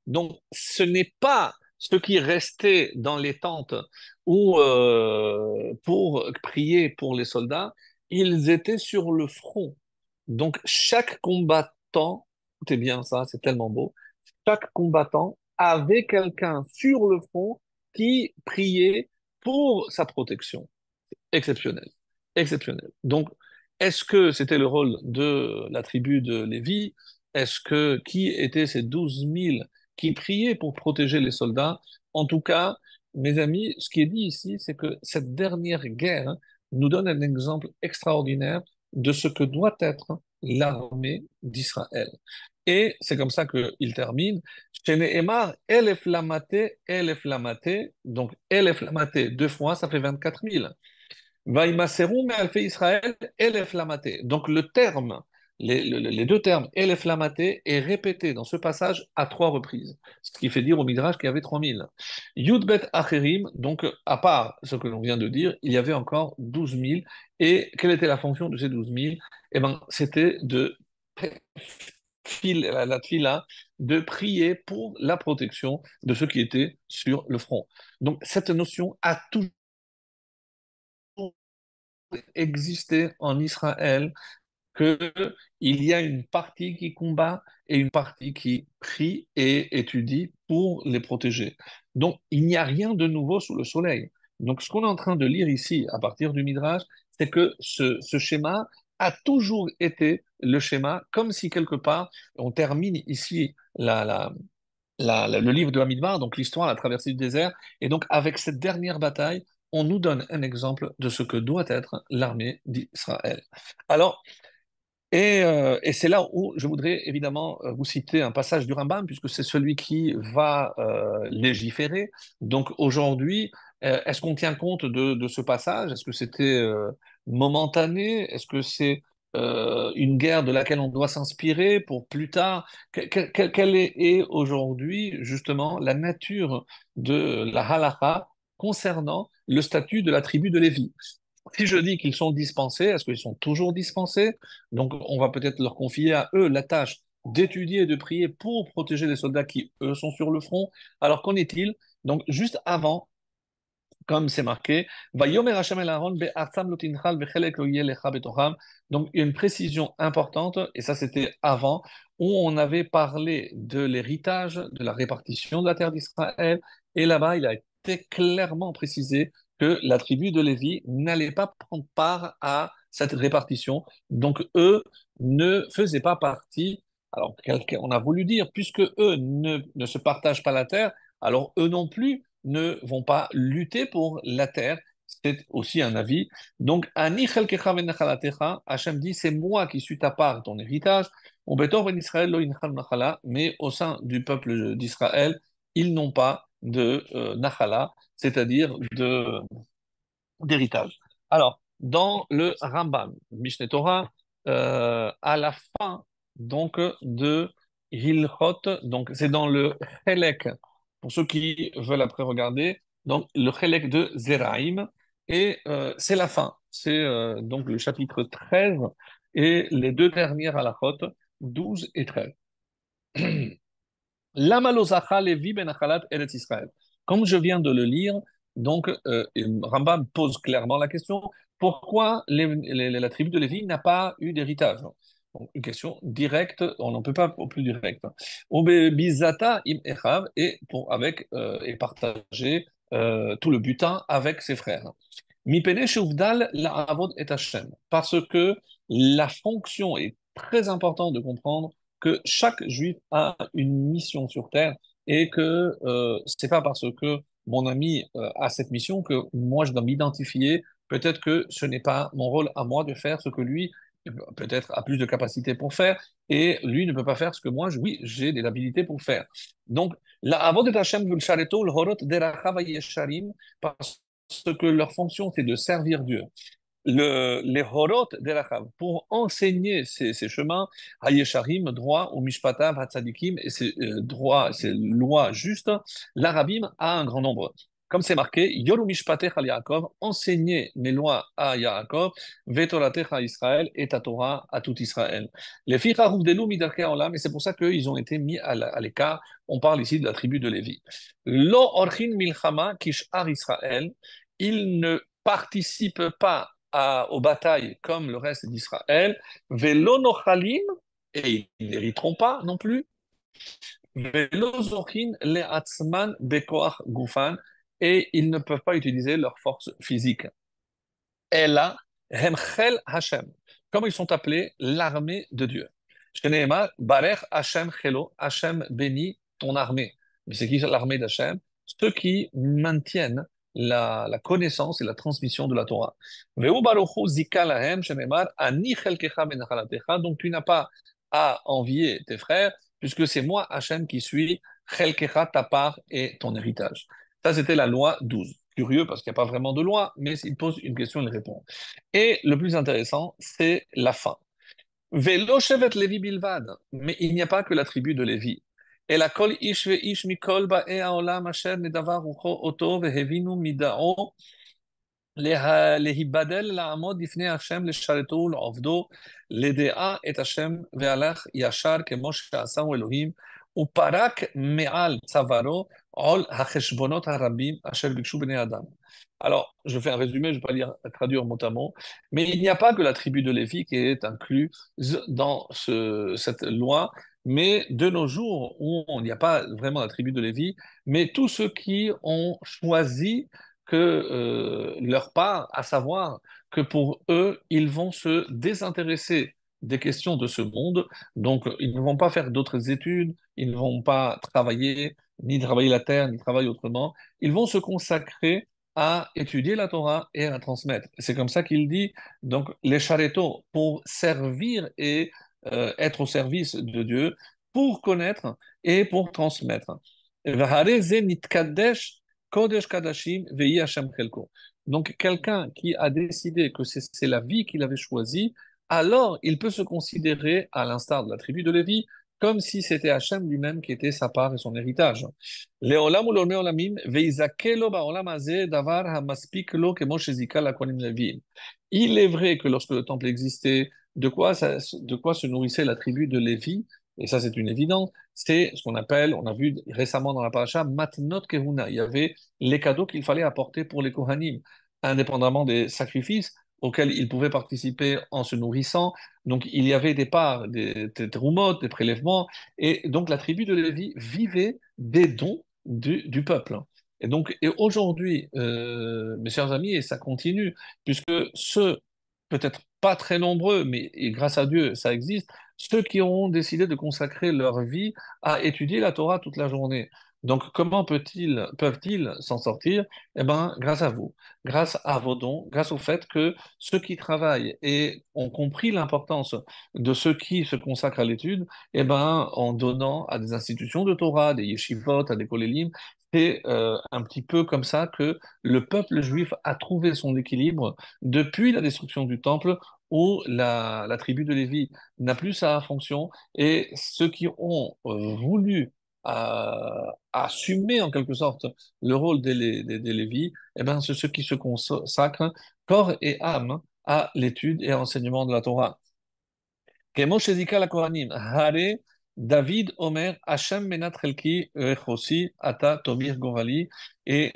Donc, ce n'est pas ce qui restait dans les tentes ou pour prier pour les soldats, ils étaient sur le front. Donc, chaque combattant, écoutez bien ça, c'est tellement beau, chaque combattant avait quelqu'un sur le front qui priait pour sa protection. Exceptionnel. Exceptionnel. Donc, est-ce que c'était le rôle de la tribu de Lévi? Est-ce que qui étaient ces 12 000 qui priaient pour protéger les soldats? En tout cas, mes amis, ce qui est dit ici, c'est que cette dernière guerre nous donne un exemple extraordinaire de ce que doit être l'armée d'Israël. Et c'est comme ça qu'il termine. Chez Nehemar, Elef Lamate, Elef Lamate. Donc, Elef Lamate, deux fois, ça fait 24 000. Vaïmaseru me'alfe Israël elef lamate. Donc le terme, les deux termes elef lamate est répété dans ce passage à trois reprises, ce qui fait dire au Midrash qu'il y avait 3000. Yudbet acherim, donc à part ce que l'on vient de dire, il y avait encore 12 000. Et quelle était la fonction de ces 12 000? Eh ben, c'était de la tfila, de prier pour la protection de ceux qui étaient sur le front. Donc cette notion a toujours existé en Israël qu'il y a une partie qui combat et une partie qui prie et étudie pour les protéger. Donc, il n'y a rien de nouveau sous le soleil. Donc, ce qu'on est en train de lire ici, à partir du Midrash, c'est que ce schéma a toujours été le schéma, comme si quelque part, on termine ici le livre de Hamidbar, donc l'histoire, la traversée du désert, et donc avec cette dernière bataille, on nous donne un exemple de ce que doit être l'armée d'Israël. Alors, et c'est là où je voudrais évidemment vous citer un passage du Rambam, puisque c'est celui qui va légiférer. Donc aujourd'hui, est-ce qu'on tient compte de ce passage? Est-ce que c'était momentané? Est-ce que c'est une guerre de laquelle on doit s'inspirer pour plus tard? Quelle est aujourd'hui justement la nature de la halakha concernant le statut de la tribu de Lévi? Si je dis qu'ils sont dispensés, est-ce qu'ils sont toujours dispensés? Donc, on va peut-être leur confier à eux la tâche d'étudier et de prier pour protéger les soldats qui, eux, sont sur le front. Alors, qu'en est-il? Donc, juste avant, comme c'est marqué, Vayomer Hashem el Aaron be'atzam lo tinchal vechelek lo yeh lecha betocham. Donc, il y a une précision importante, et ça c'était avant, où on avait parlé de l'héritage, de la répartition de la terre d'Israël, et là-bas, il a été clairement précisé que la tribu de Lévi n'allait pas prendre part à cette répartition. Donc, eux ne faisaient pas partie. Alors, on a voulu dire, puisque eux ne se partagent pas la terre, alors eux non plus ne vont pas lutter pour la terre. C'est aussi un avis. Donc, Ani chelkecha venachalatecha, Hachem dit, c'est moi qui suis ta part, ton héritage. Ou betor ben Israël lo inchal nachala, mais au sein du peuple d'Israël, ils n'ont pas de nachala, c'est-à-dire d'héritage. Alors, dans le Rambam, Mishneh Torah, à la fin donc de Hilchot, donc c'est dans le Chelek, pour ceux qui veulent après regarder, donc le Chelek de Zeraïm, et c'est la fin, c'est donc le chapitre 13 et les deux dernières halachot, 12 et 13. Lama lo zacha Levi ben Achalat Eretz Israël. Comme je viens de le lire, donc Rambam pose clairement la question, pourquoi la tribu de Lévi n'a pas eu d'héritage? Donc, une question directe, on n'en peut pas au plus direct. Obe bizata im echav, et pour avec et partager tout le butin avec ses frères. Mi pene sheuvdal la avod et Hashem, parce que la fonction est très importante de comprendre que chaque juif a une mission sur terre et que c'est pas parce que mon ami a cette mission que moi je dois m'identifier. Peut-être que ce n'est pas mon rôle à moi de faire ce que lui peut-être a plus de capacité pour faire, et lui ne peut pas faire ce que moi, oui, j'ai de l'habilité pour faire. Donc, la avod et Hashem v'lshareto l'horot derachav yesharim, parce que leur fonction, c'est de servir Dieu. Les horot derachav, pour enseigner ces chemins, hayesharim, droit, ou mishpatav, hatzadikim, et ces droits, ces lois justes, l'arabim a un grand nombre. Comme c'est marqué, Yoru mishpatech al Yaakov, enseigner mes lois à Yaakov, vetoratech à Israël, et ta Torah à tout Israël. Les filles harouvdelu midarkei olam, et c'est pour ça qu'ils ont été mis à l'écart. On parle ici de la tribu de Lévi. Lo orchin milchama kishar Israël, ils ne participent pas aux batailles comme le reste d'Israël, velo nochalim, et ils n'hériteront pas non plus, velo zochin leatzman bekoach gufan, et ils ne peuvent pas utiliser leur force physique. Ella, Hemchel Hashem, comme ils sont appelés l'armée de Dieu. Shneema, Barech Hashem Chelo, Hashem bénit ton armée. Mais c'est qui l'armée d'Hashem? Ceux qui maintiennent la connaissance et la transmission de la Torah. Veu Baruchu Zika Lahem, Shneemar, Ani Chelkecha Benachalatecha, donc tu n'as pas à envier tes frères, puisque c'est moi, Hashem, qui suis Chelkecha, ta part et ton héritage. Ça, c'était la loi 12. Curieux parce qu'il n'y a pas vraiment de loi, mais il pose une question, il répond. Et le plus intéressant, c'est la fin. Velo shevet Levi bilvad, mais il n'y a pas que la tribu de Lévi. Et la kol ish ve ish mikol ba'e haolam asher nedavar rucho oto vehevinu midao להיבדל לעמוד לפני השם לשרתו ולעובדו, לדעה את השם והלך ישר כמו שעשהו אלוהים, ופרק מעל צווארו עול החשבונות הרבים אשר ביקשו בני אדם. Alors, je fais un résumé, je ne vais pas lire, traduire mot à mot, mais il n'y a pas que la tribu de Lévi qui est inclue dans cette loi, mais de nos jours où il n'y a pas vraiment la tribu de Lévi, mais tous ceux qui ont choisi que leur part, à savoir que pour eux, ils vont se désintéresser des questions de ce monde, donc ils ne vont pas faire d'autres études, ils ne vont pas travailler, ni travailler la terre, ni travailler autrement, ils vont se consacrer à étudier la Torah et à la transmettre. C'est comme ça qu'il dit, donc les charetos, pour servir et être au service de Dieu, pour connaître et pour transmettre. Kodesh Kadashim Vehi Hashem Chelko. Donc, quelqu'un qui a décidé que c'est la vie qu'il avait choisie, alors il peut se considérer, à l'instar de la tribu de Lévi, comme si c'était Hachem lui-même qui était sa part et son héritage. Leolam ulome olamim veizakelo ba'olam hazeh davar hamaspik lo kemo shezika lakonim Lévi. Il est vrai que lorsque le temple existait, de quoi se nourrissait la tribu de Lévi, et ça c'est une évidence, c'est ce qu'on appelle, on a vu récemment dans la paracha, Matnot Kehuna. Il y avait les cadeaux qu'il fallait apporter pour les Kohanim, indépendamment des sacrifices auxquels ils pouvaient participer en se nourrissant. Donc il y avait des parts, des troumotes, des prélèvements, et donc la tribu de Lévi vivait des dons du peuple. Et donc, et aujourd'hui, mes chers amis, et ça continue, puisque ceux, peut-être pas très nombreux, mais et grâce à Dieu, ça existe, ceux qui auront décidé de consacrer leur vie à étudier la Torah toute la journée. Donc, comment peuvent-ils s'en sortir? Eh bien, grâce à vous, grâce à vos dons, grâce au fait que ceux qui travaillent et ont compris l'importance de ceux qui se consacrent à l'étude, eh ben, en donnant à des institutions de Torah, des yeshivot, à des kolélim, c'est un petit peu comme ça que le peuple juif a trouvé son équilibre depuis la destruction du temple où la tribu de Lévi n'a plus sa fonction et ceux qui ont voulu assumer en quelque sorte le rôle des Lévis, eh ben, c'est ceux qui se consacrent corps et âme à l'étude et à l'enseignement de la Torah. כמו שזיכה לכהנים, הרי David Omer, Hachem menat chelki rechosi ata tomir govali. Et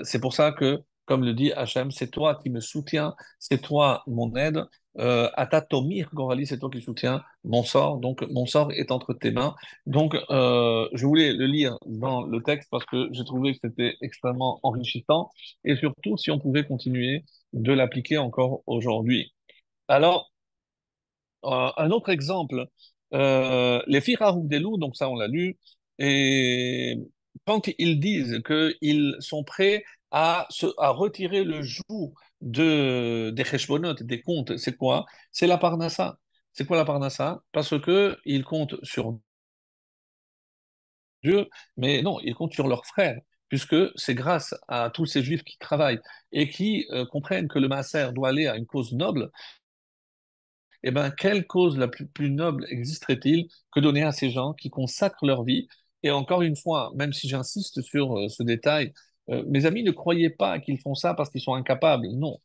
c'est pour ça que, comme le dit Hachem, c'est toi qui me soutiens, c'est toi mon aide. Ata tomir govali, c'est toi qui soutiens mon sort. Donc mon sort est entre tes mains. Donc je voulais le lire dans le texte parce que j'ai trouvé que c'était extrêmement enrichissant et surtout si on pouvait continuer de l'appliquer encore aujourd'hui. Alors, un autre exemple, les filles Haroukdelou, donc ça on l'a lu, et quand ils disent qu'ils sont prêts à retirer le joug des cheshbonot, des comptes. C'est quoi? C'est la parnassa. C'est quoi la parnassa? Parce que ils comptent sur Dieu, mais non, ils comptent sur leurs frères, puisque c'est grâce à tous ces juifs qui travaillent et qui comprennent que le maaser doit aller à une cause noble. Eh bien, quelle cause la plus noble existerait-il que donner à ces gens qui consacrent leur vie? Et encore une fois, même si j'insiste sur ce détail, mes amis, ne croyez pas qu'ils font ça parce qu'ils sont incapables. Non.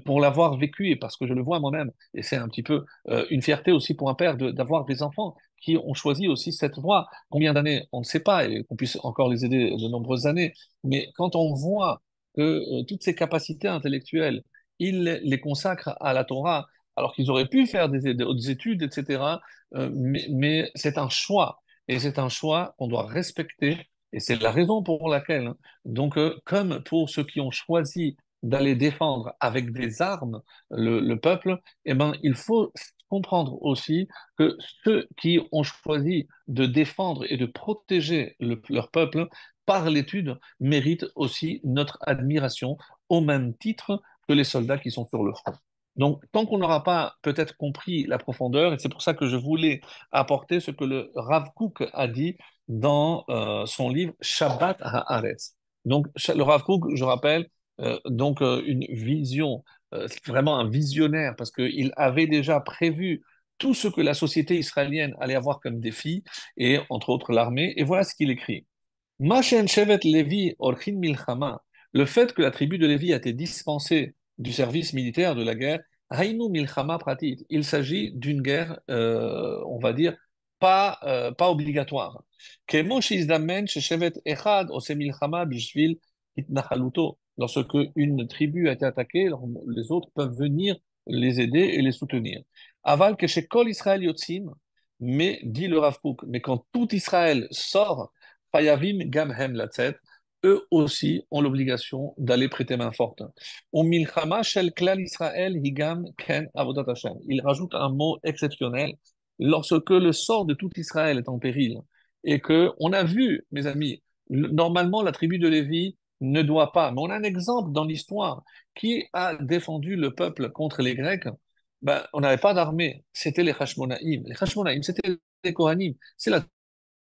Pour l'avoir vécu et parce que je le vois moi-même, et c'est un petit peu une fierté aussi pour un père d'avoir des enfants qui ont choisi aussi cette voie. Combien d'années, on ne sait pas, et qu'on puisse encore les aider de nombreuses années. Mais quand on voit que toutes ces capacités intellectuelles, ils les consacrent à la Torah, alors qu'ils auraient pu faire des hautes études, etc. Mais c'est un choix, et c'est un choix qu'on doit respecter, et c'est la raison pour laquelle, hein, donc, comme pour ceux qui ont choisi d'aller défendre avec des armes le peuple, eh ben, il faut comprendre aussi que ceux qui ont choisi de défendre et de protéger leur peuple par l'étude méritent aussi notre admiration au même titre que les soldats qui sont sur le front. Donc, tant qu'on n'aura pas peut-être compris la profondeur, et c'est pour ça que je voulais apporter ce que le Rav Kook a dit dans son livre Shabbat Haaretz. Donc, le Rav Kook, je rappelle, une vision, c'est vraiment un visionnaire, parce qu'il avait déjà prévu tout ce que la société israélienne allait avoir comme défi, et entre autres l'armée, et voilà ce qu'il écrit. Machen Shevet Levi Orchin Milchama, le fait que la tribu de Lévi a été dispensée du service militaire de la guerre, Hainu Milchama Pratit, il s'agit d'une guerre, on va dire, pas obligatoire. Kemo Shizdamen Shevet Echad Ose Milchama Bishvil Itnachaluto, lorsque une tribu a été attaquée, alors les autres peuvent venir les aider et les soutenir. Aval Keshekol Israël Yotzim, mais dit le Rav Kook, mais quand tout Israël sort, Chayavim gam hem latzet, eux aussi ont l'obligation d'aller prêter main forte. Ou milchama shel klal Israël higam ken avodat Hashem. Il rajoute un mot exceptionnel lorsque le sort de tout Israël est en péril et que on a vu, mes amis, normalement la tribu de Lévi ne doit pas, mais on a un exemple dans l'histoire qui a défendu le peuple contre les Grecs. Ben, on n'avait pas d'armée, c'était les Hashmonaïm. Les Hashmonaïm, c'était les Kohanim. C'est la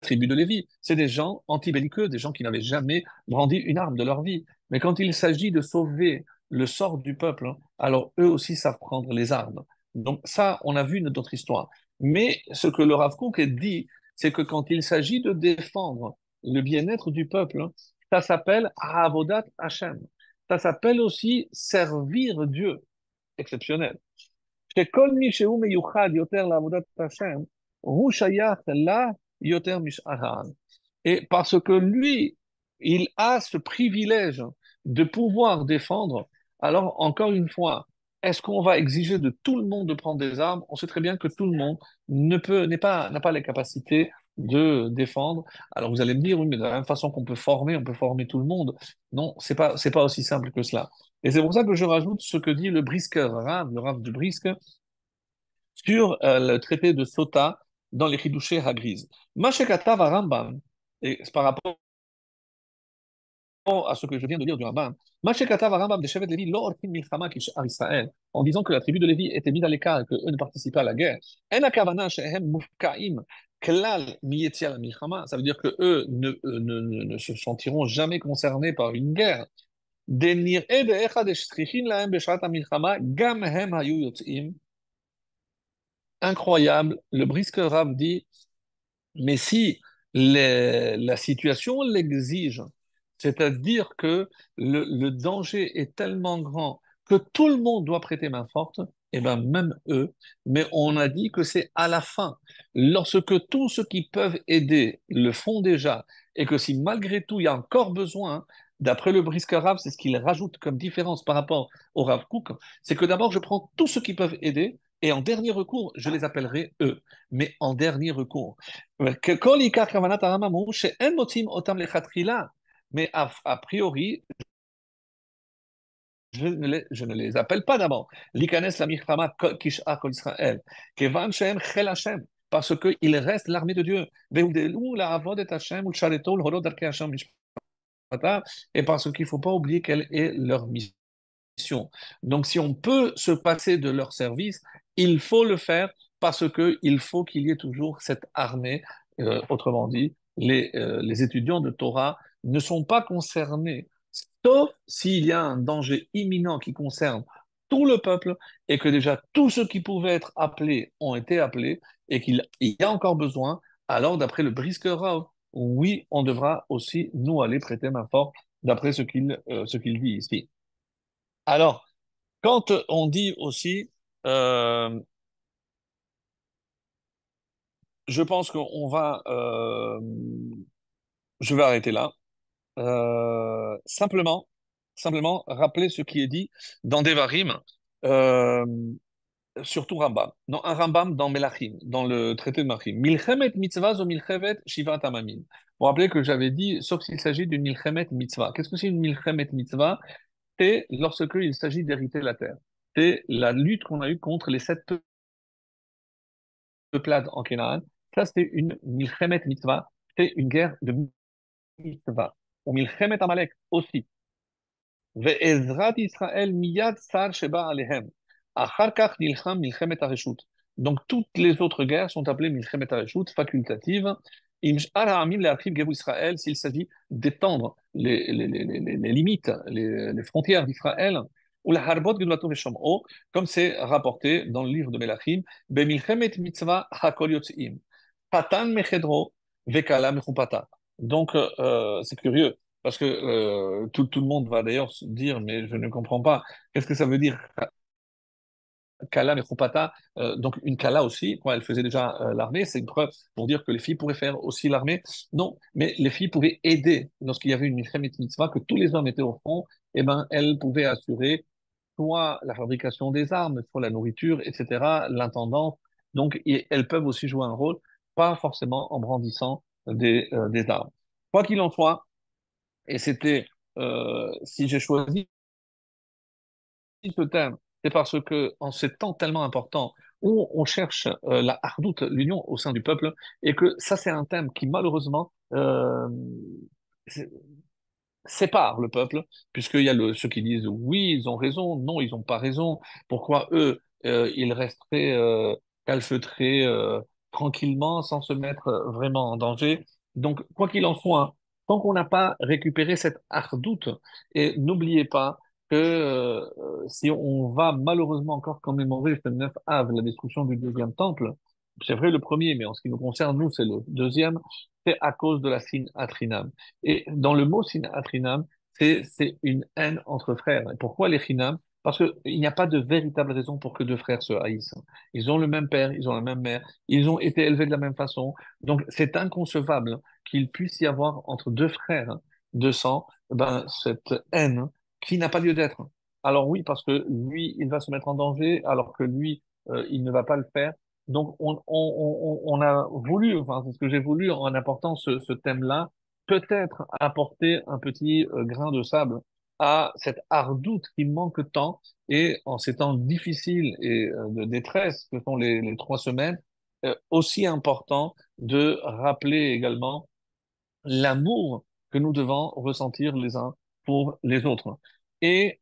tribu de Lévi. C'est des gens antibelliqueux, des gens qui n'avaient jamais brandi une arme de leur vie. Mais quand il s'agit de sauver le sort du peuple, hein, alors eux aussi savent prendre les armes. Donc ça, on a vu notre histoire. Mais ce que le Rav Kook dit, c'est que quand il s'agit de défendre le bien-être du peuple, hein, ça s'appelle Avodat Hashem. Ça s'appelle aussi servir Dieu. Exceptionnel. שכל מי שהוא מיוחד יותר לעבודת השם, הוא שייך לה יותר משאר העם. Et parce que lui, il a ce privilège de pouvoir défendre, alors encore une fois, est-ce qu'on va exiger de tout le monde de prendre des armes? On sait très bien que tout le monde n'a pas les capacités de défendre. Alors vous allez me dire, oui, mais de la même façon qu'on peut former, on peut former tout le monde. Non, c'est pas aussi simple que cela. Et c'est pour ça que je rajoute ce que dit le Brisker Rav, le Rav du Brisk, sur le traité de Sota dans les Chidushé Hagriz. Mashekatav Rambam, et c'est par rapport à ce que je viens de dire du Rambam, Mashekatav Rambam de Shevet Levi, lo orkin milchama kishar Israël, en disant que la tribu de Lévi était mise à l'écart et qu'eux ne participaient à la guerre. En akavana shehem mufkaim klal miyetia la milchama, ça veut dire que eux ne se sentiront jamais concernés par une guerre. Denir ebe echad eshtrichin lahem beshat milchama, gam hem hayu yotzim. Incroyable, le Brisker Rav dit, mais si la situation l'exige, c'est-à-dire que le danger est tellement grand que tout le monde doit prêter main forte, et bien même eux, mais on a dit que c'est à la fin, lorsque tous ceux qui peuvent aider le font déjà, et que si malgré tout il y a encore besoin, d'après le Brisker Rav, c'est ce qu'il rajoute comme différence par rapport au Rav Kook, c'est que d'abord je prends tous ceux qui peuvent aider, et en dernier recours, je les appellerai eux, mais en dernier recours. Mais a priori, je ne les appelle pas d'abord. L'ikanes la milchama kisha kol Israël. Kevan shem chel Hashem. Parce qu'il reste l'armée de Dieu. Ve'udelou la avod et Hashem, ul shareto, ul hodot darkei Hashem. et parce qu'il ne faut pas oublier quelle est leur mission. Donc, si on peut se passer de leur service, il faut le faire parce qu'il faut qu'il y ait toujours cette armée. Autrement dit, les étudiants de Torah ne sont pas concernés, sauf s'il y a un danger imminent qui concerne tout le peuple et que déjà tous ceux qui pouvaient être appelés ont été appelés et qu'il y a encore besoin. Alors, d'après le Brisker Rav, oui, on devra aussi nous aller prêter main forte d'après ce qu'il dit ici. Alors, quand on dit aussi, euh, je pense qu'on va, je vais arrêter là. Simplement rappeler ce qui est dit dans Devarim, euh, surtout Rambam. Non, un Rambam dans Melachim, dans le traité de Melachim. Milchemet mitzvah zo milchemet shivat amamim. Vous vous rappelez que j'avais dit, sauf s'il s'agit d'une milchemet mitzvah. Qu'est-ce que c'est une milchemet mitzvah? C'est lorsque il s'agit d'hériter la terre. C'est la lutte qu'on a eue contre les sept peuplade en Canaan. Ça, c'est une milchemet mitzvah, c'est une guerre de mitzvah. Ou milchemet Amalek aussi. Ve'ezrat Israël miyad sar sheba alehem. Achar kach nilcham milchemet hareshut. Donc, toutes les autres guerres sont appelées milchemet hareshut, facultatives. Im sh'ar ha'amim le'archiv gevu Israël, s'il s'agit d'étendre les limites, les frontières d'Israël, ou la harbot gedulato v'shom'o, comme c'est rapporté dans le livre de Melachim, be'milchemet mitzvah hakol yotzim. Patan mechedro ve'kala mechupata. Donc, c'est curieux. Parce que tout le monde va d'ailleurs se dire, mais je ne comprends pas, qu'est-ce que ça veut dire Kala et Khopata, donc une Kala aussi, quoi, elle faisait déjà l'armée, c'est une preuve pour dire que les filles pourraient faire aussi l'armée. Non, mais les filles pouvaient aider lorsqu'il y avait une milchemet mitzvah, que tous les hommes étaient au front, et ben elles pouvaient assurer soit la fabrication des armes, soit la nourriture, etc., l'intendance. Donc et elles peuvent aussi jouer un rôle, pas forcément en brandissant des armes. Quoi qu'il en soit, et c'était, si j'ai choisi ce thème, c'est parce que en ces temps tellement importants où on cherche la hardoute, l'union au sein du peuple, et que ça c'est un thème qui malheureusement sépare le peuple, puisqu'il y a ceux qui disent oui, ils ont raison, non, ils n'ont pas raison. Pourquoi eux, ils resteraient calfeutrés tranquillement sans se mettre vraiment en danger. Donc, quoi qu'il en soit, hein, tant qu'on n'a pas récupéré cette ardoute, et n'oubliez pas que si on va malheureusement encore commémorer le 9 Av, la destruction du deuxième temple, c'est vrai le premier, mais en ce qui nous concerne, nous, c'est le deuxième, c'est à cause de la Sin Atrinam. Et dans le mot sinatrinam, c'est une haine entre frères. Et pourquoi les chinam? Parce qu'il n'y a pas de véritable raison pour que deux frères se haïssent. Ils ont le même père, ils ont la même mère, ils ont été élevés de la même façon. Donc c'est inconcevable qu'il puisse y avoir entre deux frères de sang ben, cette haine qui n'a pas lieu d'être. Alors oui, parce que lui, il va se mettre en danger, alors que lui, il ne va pas le faire. Donc on a voulu, enfin c'est ce que j'ai voulu en apportant ce thème-là, peut-être apporter un petit grain de sable à cette hardoute qui manque tant et en ces temps difficiles et de détresse que sont les 3 semaines, aussi important de rappeler également l'amour que nous devons ressentir les uns pour les autres. Et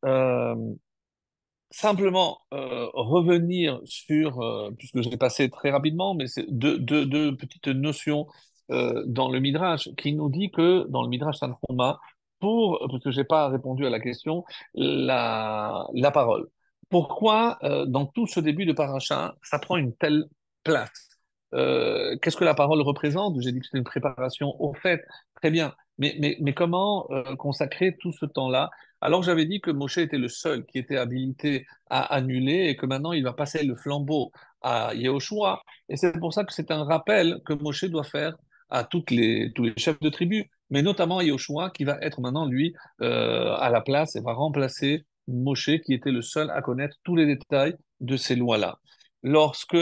simplement revenir sur, puisque je l'ai passé très rapidement, mais c'est deux petites notions dans le Midrash qui nous dit que dans le Midrash Tanhuma, parce que j'ai pas répondu à la question, la parole. Pourquoi dans tout ce début de paracha, ça prend une telle place? Qu'est-ce que la parole représente? J'ai dit que c'était une préparation au fait, très bien. Mais comment consacrer tout ce temps-là alors j'avais dit que Moshe était le seul qui était habilité à annuler et que maintenant il va passer le flambeau à Yehoshua. Et c'est pour ça que c'est un rappel que Moshe doit faire à tous les chefs de tribu, mais notamment à Yehoshua qui va être maintenant lui à la place et va remplacer Moshe qui était le seul à connaître tous les détails de ces lois-là. Lorsque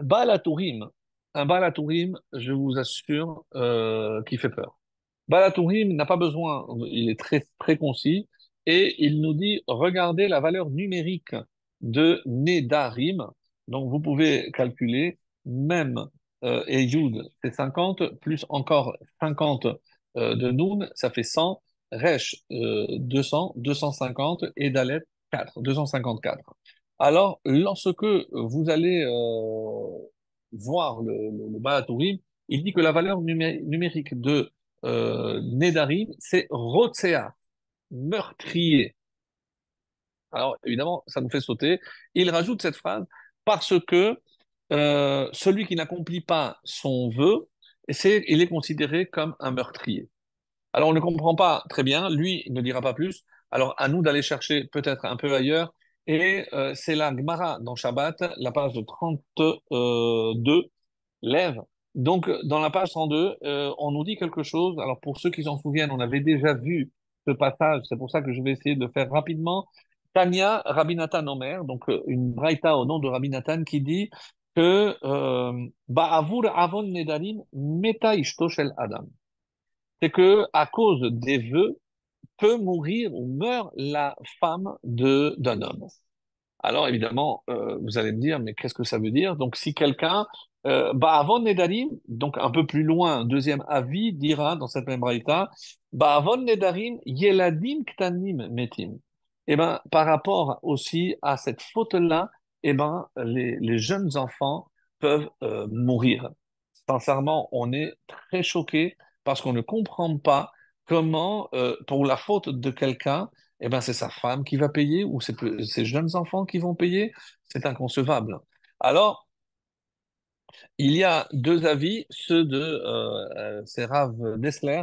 Baal HaTurim, un Baal HaTurim, je vous assure, qui fait peur. Balatourim n'a pas besoin, il est très, très concis, et il nous dit, regardez la valeur numérique de Nedarim, donc vous pouvez calculer, même et Yud, c'est 50, plus encore 50 de Noun, ça fait 100, Resh, 200, 250 et Dalet, 4, 254. Alors, lorsque vous allez voir le Balatourim, il dit que la valeur numérique de Nedarim, c'est Rotsea, meurtrier. Alors, évidemment, ça nous fait sauter. Il rajoute cette phrase parce que celui qui n'accomplit pas son vœu, il est considéré comme un meurtrier. Alors, on ne comprend pas très bien. Lui, il ne dira pas plus. Alors, à nous d'aller chercher peut-être un peu ailleurs. Et c'est la Gemara dans Shabbat, la page de 32, lève. Donc, dans la page 102, on nous dit quelque chose. Alors, pour ceux qui s'en souviennent, on avait déjà vu ce passage. C'est pour ça que je vais essayer de faire rapidement. Tanya Rabbi Nathan Omer, donc une braïta au nom de Rabbi Nathan qui dit que Ba'avur avon nedarim meta ishto shel Adam. C'est que à cause des vœux peut mourir ou meurt la femme d'un homme. Alors évidemment, vous allez me dire, mais qu'est-ce que ça veut dire? Donc si quelqu'un, Ba'avon Nedarim, donc un peu plus loin, deuxième avis, dira dans cette même braïta, Ba'avon Nedarim, Yeladim Ktanim Metim. Eh ben, par rapport aussi à cette faute-là, eh ben, les jeunes enfants peuvent mourir. Sincèrement, on est très choqués parce qu'on ne comprend pas comment, pour la faute de quelqu'un, eh ben, c'est sa femme qui va payer ou c'est ses jeunes enfants qui vont payer. C'est inconcevable. Alors, il y a deux avis, ceux de c'est Rav Dessler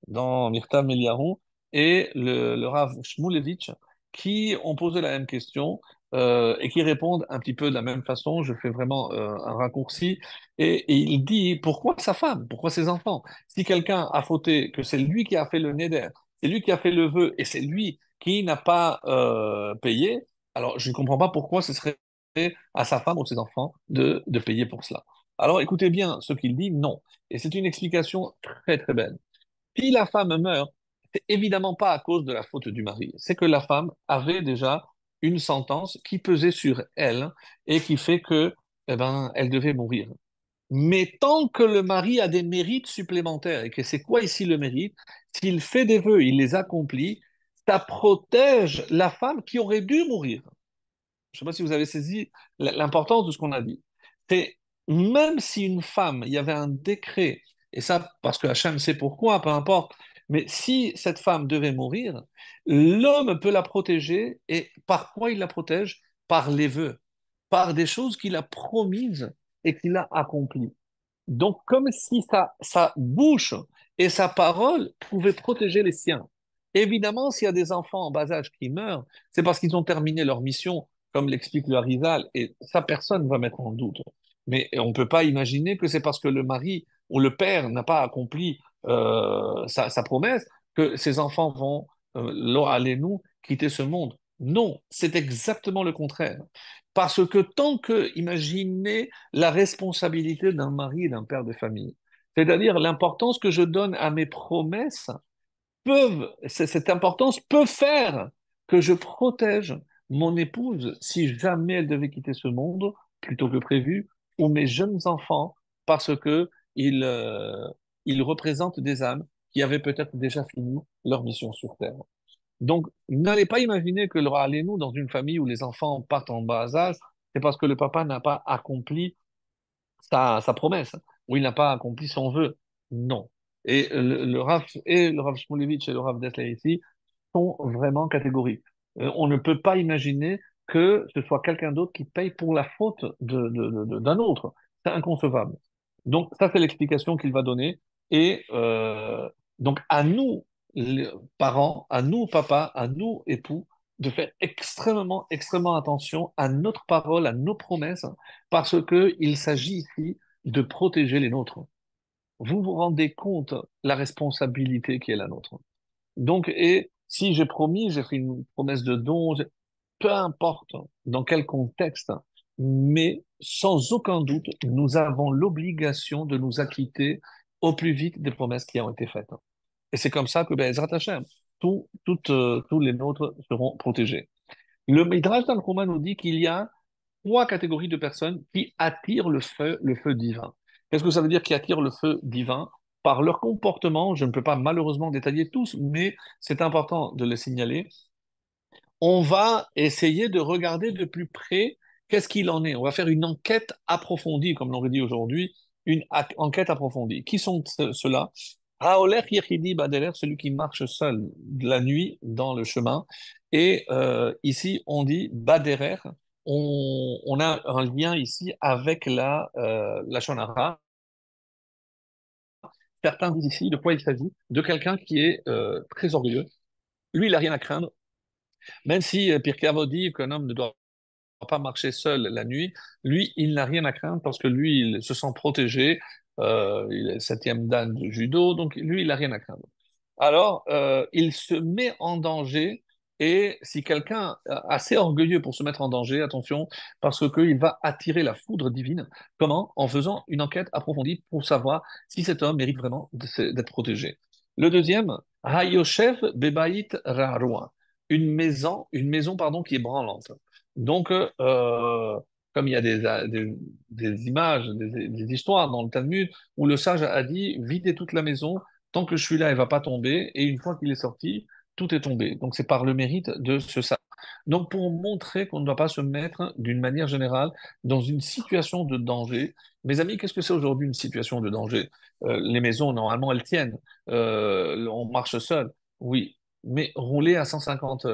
dans Mirtav Meliarou et le Rav Shmulevitch qui ont posé la même question et qui répondent un petit peu de la même façon. Je fais vraiment un raccourci et il dit pourquoi sa femme, pourquoi ses enfants? Si quelqu'un a fauté, que c'est lui qui a fait le neder, c'est lui qui a fait le vœu et c'est lui qui n'a pas payé, alors je ne comprends pas pourquoi ce serait à sa femme ou ses enfants de payer pour cela. Alors écoutez bien ce qu'il dit, non. Et c'est une explication très très belle. Si la femme meurt, c'est évidemment pas à cause de la faute du mari. C'est que la femme avait déjà une sentence qui pesait sur elle et qui fait que, eh ben, elle devait mourir. Mais tant que le mari a des mérites supplémentaires, et que c'est quoi ici le mérite? S'il fait des vœux, il les accomplit, ça protège la femme qui aurait dû mourir. Je ne sais pas si vous avez saisi l'importance de ce qu'on a dit. C'est même si une femme, il y avait un décret, et ça parce que Hachem sait pourquoi, peu importe, mais si cette femme devait mourir, l'homme peut la protéger, et par quoi il la protège? Par les vœux, par des choses qu'il a promises et qu'il a accomplies. Donc, comme si sa bouche et sa parole pouvaient protéger les siens. Évidemment, s'il y a des enfants en bas âge qui meurent, c'est parce qu'ils ont terminé leur mission, comme l'explique le Harizal, et ça, personne ne va mettre en doute. Mais on ne peut pas imaginer que c'est parce que le mari ou le père n'a pas accompli sa promesse que ses enfants vont, allez-nous, quitter ce monde. Non, c'est exactement le contraire. Parce que tant que, imaginez la responsabilité d'un mari et d'un père de famille, c'est-à-dire l'importance que je donne à mes promesses, cette importance peut faire que je protège mon épouse si jamais elle devait quitter ce monde plutôt que prévu, ou mes jeunes enfants parce que ils représentent des âmes qui avaient peut-être déjà fini leur mission sur Terre. Donc, n'allez pas imaginer que le nous dans une famille où les enfants partent en bas âge, c'est parce que le papa n'a pas accompli sa promesse, ou il n'a pas accompli son vœu. Non. Et le Rav Shmulevitch et le Rav Dessler ici sont vraiment catégoriques. On ne peut pas imaginer que ce soit quelqu'un d'autre qui paye pour la faute d'un autre. C'est inconcevable. Donc, ça, c'est l'explication qu'il va donner. Et donc, à nous, les parents, à nous, papa, à nous, époux, de faire extrêmement, extrêmement attention à notre parole, à nos promesses, parce qu'il s'agit ici de protéger les nôtres. Vous vous rendez compte la responsabilité qui est la nôtre. Donc, et si j'ai promis, j'ai fait une promesse de don, peu importe dans quel contexte, mais sans aucun doute, nous avons l'obligation de nous acquitter au plus vite des promesses qui ont été faites. Et c'est comme ça que, ben, Ezrat Hashem, tous les nôtres seront protégés. Le Midrash Tanchuma nous dit qu'il y a trois catégories de personnes qui attirent le feu divin. Qu'est-ce que ça veut dire qui attire le feu divin? par leur comportement, je ne peux pas malheureusement détailler tous, mais c'est important de les signaler, on va essayer de regarder de plus près qu'est-ce qu'il en est. On va faire une enquête approfondie, comme l'on dit aujourd'hui, enquête approfondie. Qui sont ceux-là? Haoler Yechidi Badeler, celui qui marche seul la nuit dans le chemin. Et ici, on dit Baderer. On a un lien ici avec la Shonara. Certains disent ici de quoi il s'agit, de quelqu'un qui est très orgueilleux. Lui, il n'a rien à craindre, même si Pirkei Avot dit qu'un homme ne doit pas marcher seul la nuit. Lui, il n'a rien à craindre parce que lui, il se sent protégé. Il est le septième dan du judo, donc lui, il n'a rien à craindre. Alors, il se met en danger. Et si quelqu'un est assez orgueilleux pour se mettre en danger, attention, parce qu'il va attirer la foudre divine. Comment? En faisant une enquête approfondie pour savoir si cet homme mérite vraiment d'être protégé. Le deuxième, Hayoshev Bebaït Ra'roa, une maison pardon, qui est branlante. Donc, comme il y a des images, des histoires dans le Talmud, où le sage a dit, videz toute la maison, tant que je suis là, elle va pas tomber, et une fois qu'il est sorti, tout est tombé. Donc c'est par le mérite de ce sage. Donc pour montrer qu'on ne doit pas se mettre d'une manière générale dans une situation de danger. Mes amis, qu'est-ce que c'est aujourd'hui une situation de danger? Les maisons, normalement, elles tiennent. On marche seul, oui. Mais rouler à 150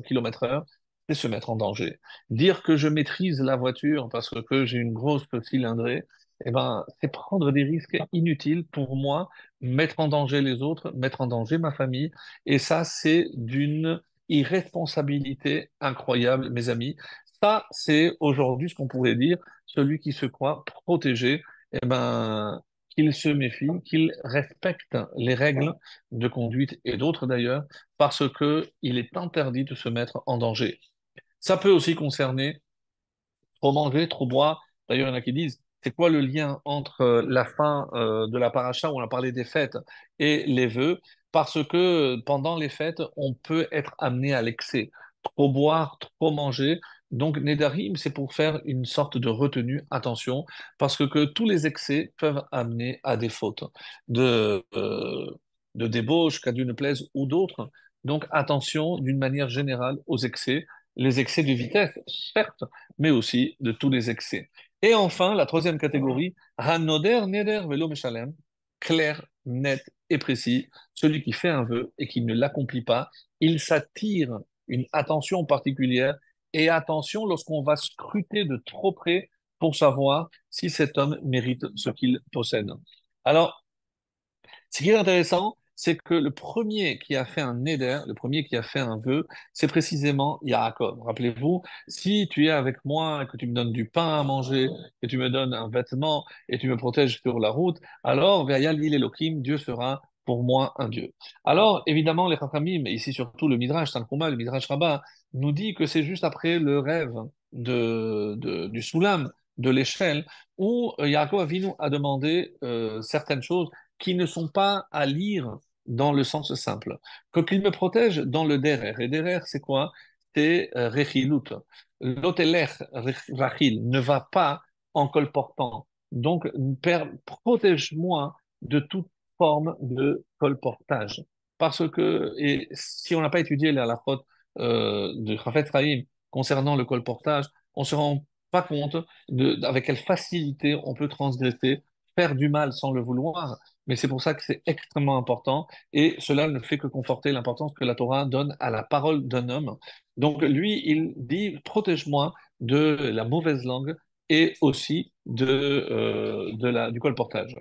km/h, c'est se mettre en danger. Dire que je maîtrise la voiture parce que j'ai une grosse cylindrée, eh ben, c'est prendre des risques inutiles pour moi, mettre en danger les autres, mettre en danger ma famille. Et ça, c'est d'une irresponsabilité incroyable, mes amis. Ça, c'est aujourd'hui ce qu'on pourrait dire, celui qui se croit protégé, eh ben, qu'il se méfie, qu'il respecte les règles de conduite et d'autres d'ailleurs, parce que il est interdit de se mettre en danger. Ça peut aussi concerner trop manger, trop boire. D'ailleurs, il y en a qui disent, c'est quoi le lien entre la fin de la paracha où on a parlé des fêtes et les vœux? Parce que pendant les fêtes, on peut être amené à l'excès. Trop boire, trop manger. Donc, Nédarim, c'est pour faire une sorte de retenue. Attention, parce que tous les excès peuvent amener à des fautes de débauche, qu'à Dieu ne plaise, ou d'autres. Donc, attention d'une manière générale aux excès. Les excès de vitesse, certes, mais aussi de tous les excès. Et enfin, la troisième catégorie, Hanoder Neder Velo Meshalem, clair, net et précis, celui qui fait un vœu et qui ne l'accomplit pas, il s'attire une attention particulière et attention lorsqu'on va scruter de trop près pour savoir si cet homme mérite ce qu'il possède. Alors, ce qui est intéressant, c'est que le premier qui a fait un neder, le premier qui a fait un vœu, c'est précisément Yaakov. Rappelez-vous, si tu es avec moi, que tu me donnes du pain à manger, que tu me donnes un vêtement et tu me protèges sur la route, alors Ve'ayal vil Elohim, Dieu sera pour moi un Dieu. Alors, évidemment, les Chachamim, mais ici surtout le Midrash Tanchuma, le Midrash Rabbah, nous dit que c'est juste après le rêve du Soulam, de l'échelle, où Yaakov Avinu a demandé certaines choses qui ne sont pas à lire dans le sens simple. Qu'il me protège dans le derer. Et derer, c'est quoi? C'est rechilut. L'oteler, rachil, ne va pas en colportant. Donc, Père, protège-moi de toute forme de colportage. Parce que, et si on n'a pas étudié la faute de Chafetz Chaim concernant le colportage, on se rend pas compte avec quelle facilité on peut transgresser, faire du mal sans le vouloir, mais c'est pour ça que c'est extrêmement important et cela ne fait que conforter l'importance que la Torah donne à la parole d'un homme. Donc lui, il dit, protège-moi de la mauvaise langue et aussi du colportage.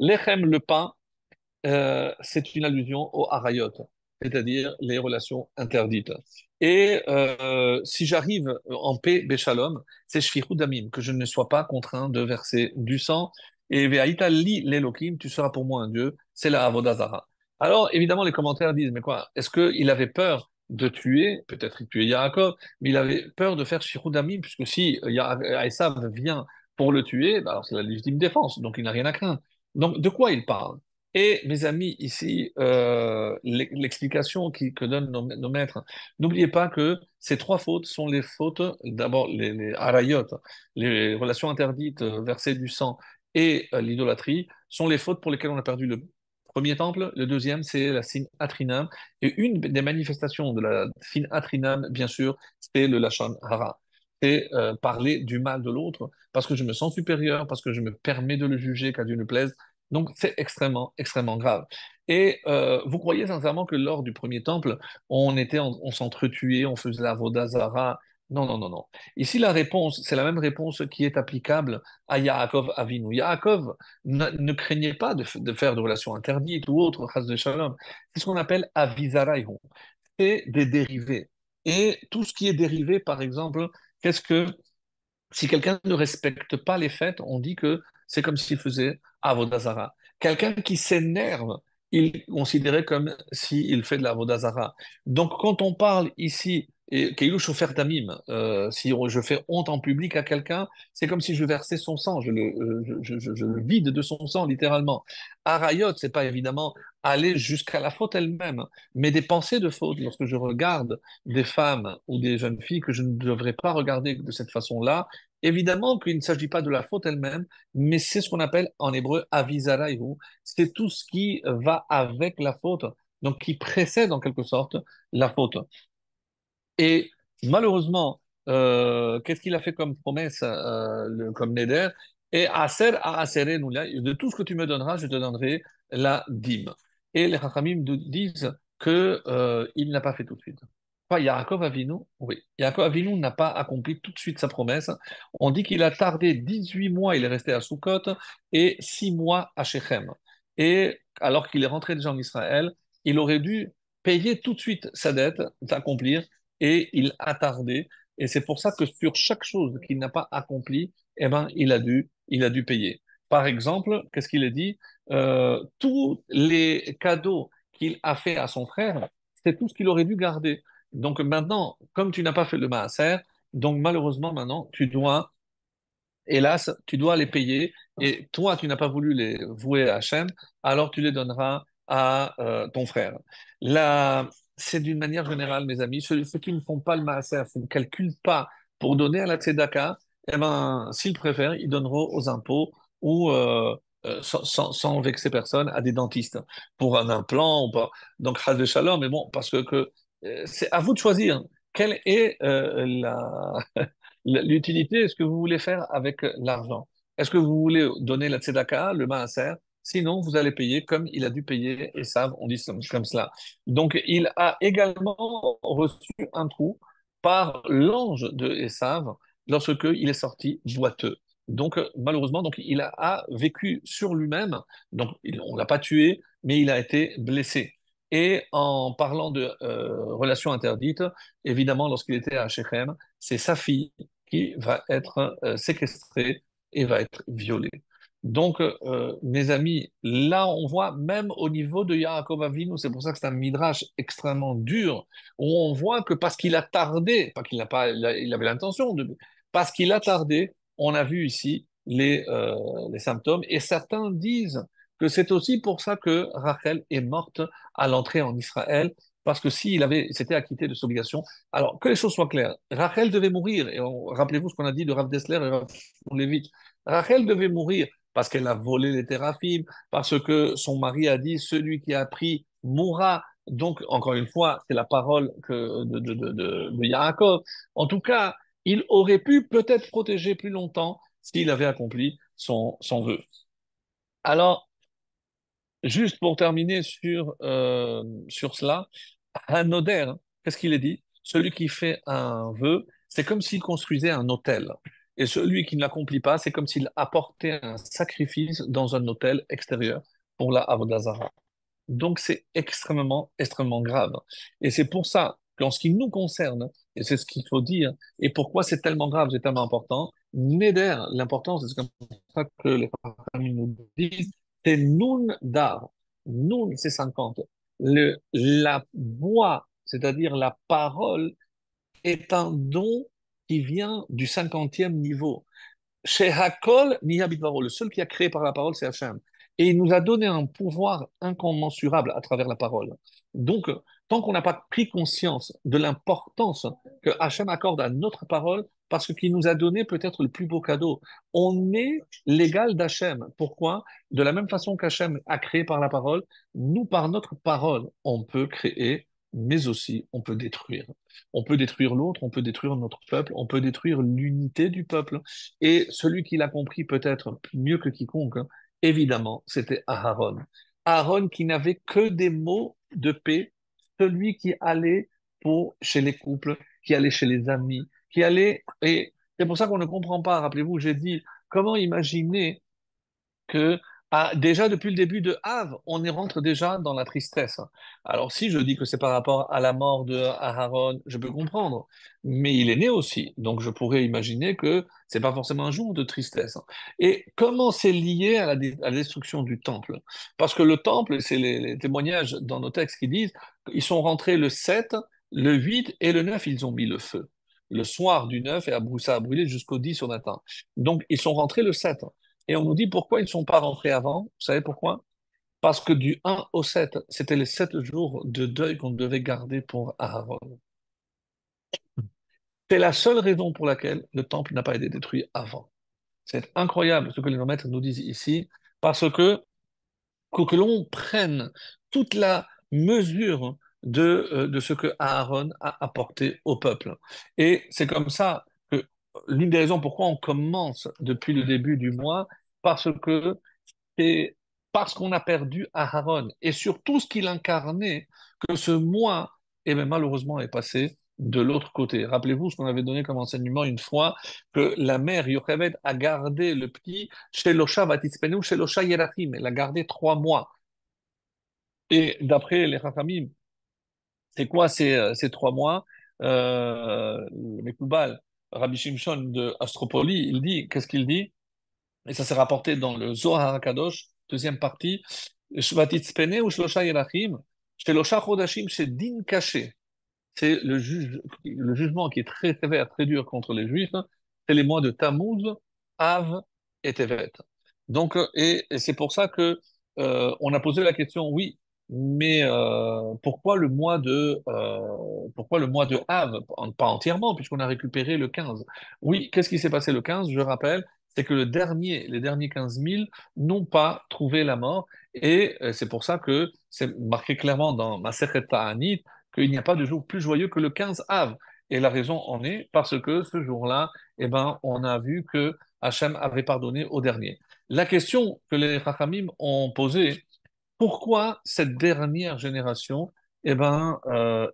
Lechem, le pain, c'est une allusion au harayot, c'est-à-dire les relations interdites. Et si j'arrive en paix, béchalom, c'est shfichut damim, que je ne sois pas contraint de verser du sang. Et ve'aita li l'Elohim, tu seras pour moi un Dieu, c'est la avodazara. Alors, évidemment, les commentaires disent, mais quoi, est-ce qu'il avait peur de tuer, peut-être il tuait Yaakov, mais il avait peur de faire shfichut damim, puisque si Esav vient pour le tuer, bah alors c'est la légitime défense, donc il n'a rien à craindre. Donc, de quoi il parle? Et mes amis, ici, l'explication que donnent nos maîtres, n'oubliez pas que ces trois fautes sont les fautes, d'abord les harayot, les relations interdites, verser du sang et l'idolâtrie, sont les fautes pour lesquelles on a perdu premier temple. Le deuxième, c'est la Sin Atrinam. Et une des manifestations de la Sin Atrinam, bien sûr, c'est le Lashon Hara. C'est parler du mal de l'autre parce que je me sens supérieur, parce que je me permets de le juger, qu'à Dieu ne plaise. Donc, c'est extrêmement, extrêmement grave. Et vous croyez sincèrement que lors du premier temple, on s'entretuait, on faisait la Vodazara? Non, non, non, non. Ici, la réponse, c'est la même réponse qui est applicable à Yaakov Avinu. Yaakov ne craignait pas de faire de relations interdites ou autres, chas de shalom. C'est ce qu'on appelle avisaraïhu. C'est des dérivés. Et tout ce qui est dérivé, par exemple, qu'est-ce que si quelqu'un ne respecte pas les fêtes, on dit que c'est comme s'il faisait Avodazara. Quelqu'un qui s'énerve, il est considéré comme s'il fait de la Avodazara. Donc, quand on parle ici, et Keilou Shofer Damim, si je fais honte en public à quelqu'un, c'est comme si je versais son sang, je le vide de son sang, littéralement. Arayot, c'est pas évidemment aller jusqu'à la faute elle-même, mais des pensées de faute, lorsque je regarde des femmes ou des jeunes filles que je ne devrais pas regarder de cette façon-là, évidemment qu'il ne s'agit pas de la faute elle-même, mais c'est ce qu'on appelle en hébreu avisaraïhu. C'est tout ce qui va avec la faute, donc qui précède en quelque sorte la faute. Et malheureusement, qu'est-ce qu'il a fait comme promesse, comme Neder? Et Aser a asseré nous de tout ce que tu me donneras, je te donnerai la dîme. Et les Chachamim disent que il n'a pas fait tout de suite. Quoi, Yaakov Avinu, oui. Yaakov Avinu n'a pas accompli tout de suite sa promesse. On dit qu'il a tardé 18 mois, il est resté à Sukkot, et 6 mois à Shechem. Et alors qu'il est rentré déjà en Israël, il aurait dû payer tout de suite sa dette, d'accomplir, et il a tardé. Et c'est pour ça que sur chaque chose qu'il n'a pas accomplie, eh ben, il a dû payer. Par exemple, qu'est-ce qu'il a dit? Tous les cadeaux qu'il a fait à son frère, c'est tout ce qu'il aurait dû garder. Donc maintenant, comme tu n'as pas fait le maaser, donc malheureusement maintenant, tu dois hélas, tu dois les payer et toi, tu n'as pas voulu les vouer à Hachem, alors tu les donneras à ton frère. Là, c'est d'une manière générale, mes amis, ceux qui ne font pas le maaser, qui ne calculent pas pour donner à la tzedaka, eh ben, s'ils préfèrent, ils donneront aux impôts ou sans vexer personne à des dentistes pour un implant ou pas. Donc, chas de shalom, mais bon, parce que c'est à vous de choisir quelle est l'utilité, est-ce que vous voulez faire avec l'argent? Est-ce que vous voulez donner la tzedaka, le maaser? Sinon, vous allez payer comme il a dû payer Esav, on dit comme cela. Donc, il a également reçu un trou par l'ange de Esav lorsque il est sorti boiteux. Donc, malheureusement, donc, a vécu sur lui-même. Donc, on ne l'a pas tué, mais il a été blessé. Et en parlant de relations interdites, évidemment, lorsqu'il était à Shechem, c'est sa fille qui va être séquestré et va être violé. Donc, mes amis, là, on voit même au niveau de Yaakov Avinu, c'est pour ça que c'est un midrash extrêmement dur, où on voit que parce qu'il a tardé, pas qu'il n'a pas, il avait l'intention de, parce qu'il a tardé, on a vu ici les symptômes, et certains disent que c'est aussi pour ça que Rachel est morte à l'entrée en Israël, parce que s'était acquitté de ses obligations, alors, que les choses soient claires. Rachel devait mourir. Et rappelez-vous ce qu'on a dit de Rav Dessler et Rav Levitch. Rachel devait mourir parce qu'elle a volé les téraphim, parce que son mari a dit celui qui a pris mourra. Donc, encore une fois, c'est la parole de Yaakov. En tout cas, il aurait pu peut-être protéger plus longtemps s'il avait accompli son vœu. Alors, juste pour terminer sur cela, un noder, qu'est-ce qu'il est dit? Celui qui fait un vœu, c'est comme s'il construisait un hôtel. Et celui qui ne l'accomplit pas, c'est comme s'il apportait un sacrifice dans un hôtel extérieur pour la Avodazara. Donc c'est extrêmement, extrêmement grave. Et c'est pour ça qu'en ce qui nous concerne, et c'est ce qu'il faut dire, et pourquoi c'est tellement grave, c'est tellement important, Neder, l'importance, c'est comme ça que les familles nous disent, c'est Nun Dar. Nun, c'est 50. La voix, c'est-à-dire la parole, est un don qui vient du 50e niveau. Chez Hakol, Niyabidvaro, le seul qui a créé par la parole, c'est Hachem. Et il nous a donné un pouvoir incommensurable à travers la parole. Donc, tant qu'on n'a pas pris conscience de l'importance que Hachem accorde à notre parole, parce qu'il nous a donné peut-être le plus beau cadeau. On est l'égal d'Hachem. Pourquoi? De la même façon qu'Hachem a créé par la parole, nous, par notre parole, on peut créer, mais aussi on peut détruire. On peut détruire l'autre, on peut détruire notre peuple, on peut détruire l'unité du peuple. Et celui qui l'a compris peut-être mieux que quiconque, hein, évidemment, c'était Aaron. Aaron qui n'avait que des mots de paix, celui qui allait chez les couples, qui allait chez les amis, qui allait... Et c'est pour ça qu'on ne comprend pas, rappelez-vous, j'ai dit, comment imaginer que déjà depuis le début de Av, on y rentre déjà dans la tristesse. Alors si je dis que c'est par rapport à la mort de Aaron, je peux comprendre, mais il est né aussi, donc je pourrais imaginer que c'est pas forcément un jour de tristesse. Et comment c'est lié à à la destruction du temple? Parce que le temple, c'est les témoignages dans nos textes qui disent qu'ils sont rentrés le 7, le 8 et le 9, ils ont mis le feu. Le soir du 9, et ça a brûlé jusqu'au 10 au matin. Donc, ils sont rentrés le 7. Et on nous dit pourquoi ils ne sont pas rentrés avant. Vous savez pourquoi? Parce que du 1 au 7, c'était les 7 jours de deuil qu'on devait garder pour Aaron. C'est la seule raison pour laquelle le temple n'a pas été détruit avant. C'est incroyable ce que les maîtres nous disent ici, parce que l'on prenne toute la mesure de ce que Aaron a apporté au peuple. Et c'est comme ça que l'une des raisons pourquoi on commence depuis le début du mois, parce que c'est parce qu'on a perdu Aharon et sur tout ce qu'il incarnait que ce moi, eh bien, malheureusement, est passé de l'autre côté. Rappelez-vous ce qu'on avait donné comme enseignement une fois, que la mère Yocheved a gardé le petit chez Losha Vatitzpenu, chez Losha Yerachim. Elle l'a gardé 3 mois. Et d'après les Chachamim, c'est quoi ces 3 mois? Le Mekoubal, Rabbi Shimshon de Astropoli, il dit, qu'est-ce qu'il dit? Et ça s'est rapporté dans le Zohar HaKadosh, deuxième partie, Shvatitzpene ou Shlosha Yerachim, Shelosha Chodashim, chez Din Caché. C'est le jugement qui est très sévère, très dur contre les Juifs. C'est les mois de Tammuz, Av et Tevet. Donc, et c'est pour ça que on a posé la question, oui, mais pourquoi le mois de Av, pas entièrement, puisqu'on a récupéré le 15. Oui, qu'est-ce qui s'est passé le 15? Je rappelle, c'est que les derniers 15 000 n'ont pas trouvé la mort, et c'est pour ça que c'est marqué clairement dans Masechet Ta'anit qu'il n'y a pas de jour plus joyeux que le 15 Av. Et la raison en est parce que ce jour-là, eh ben, on a vu que Hachem avait pardonné au dernier. La question que les Rachamim ont posée, pourquoi cette dernière génération eh ben,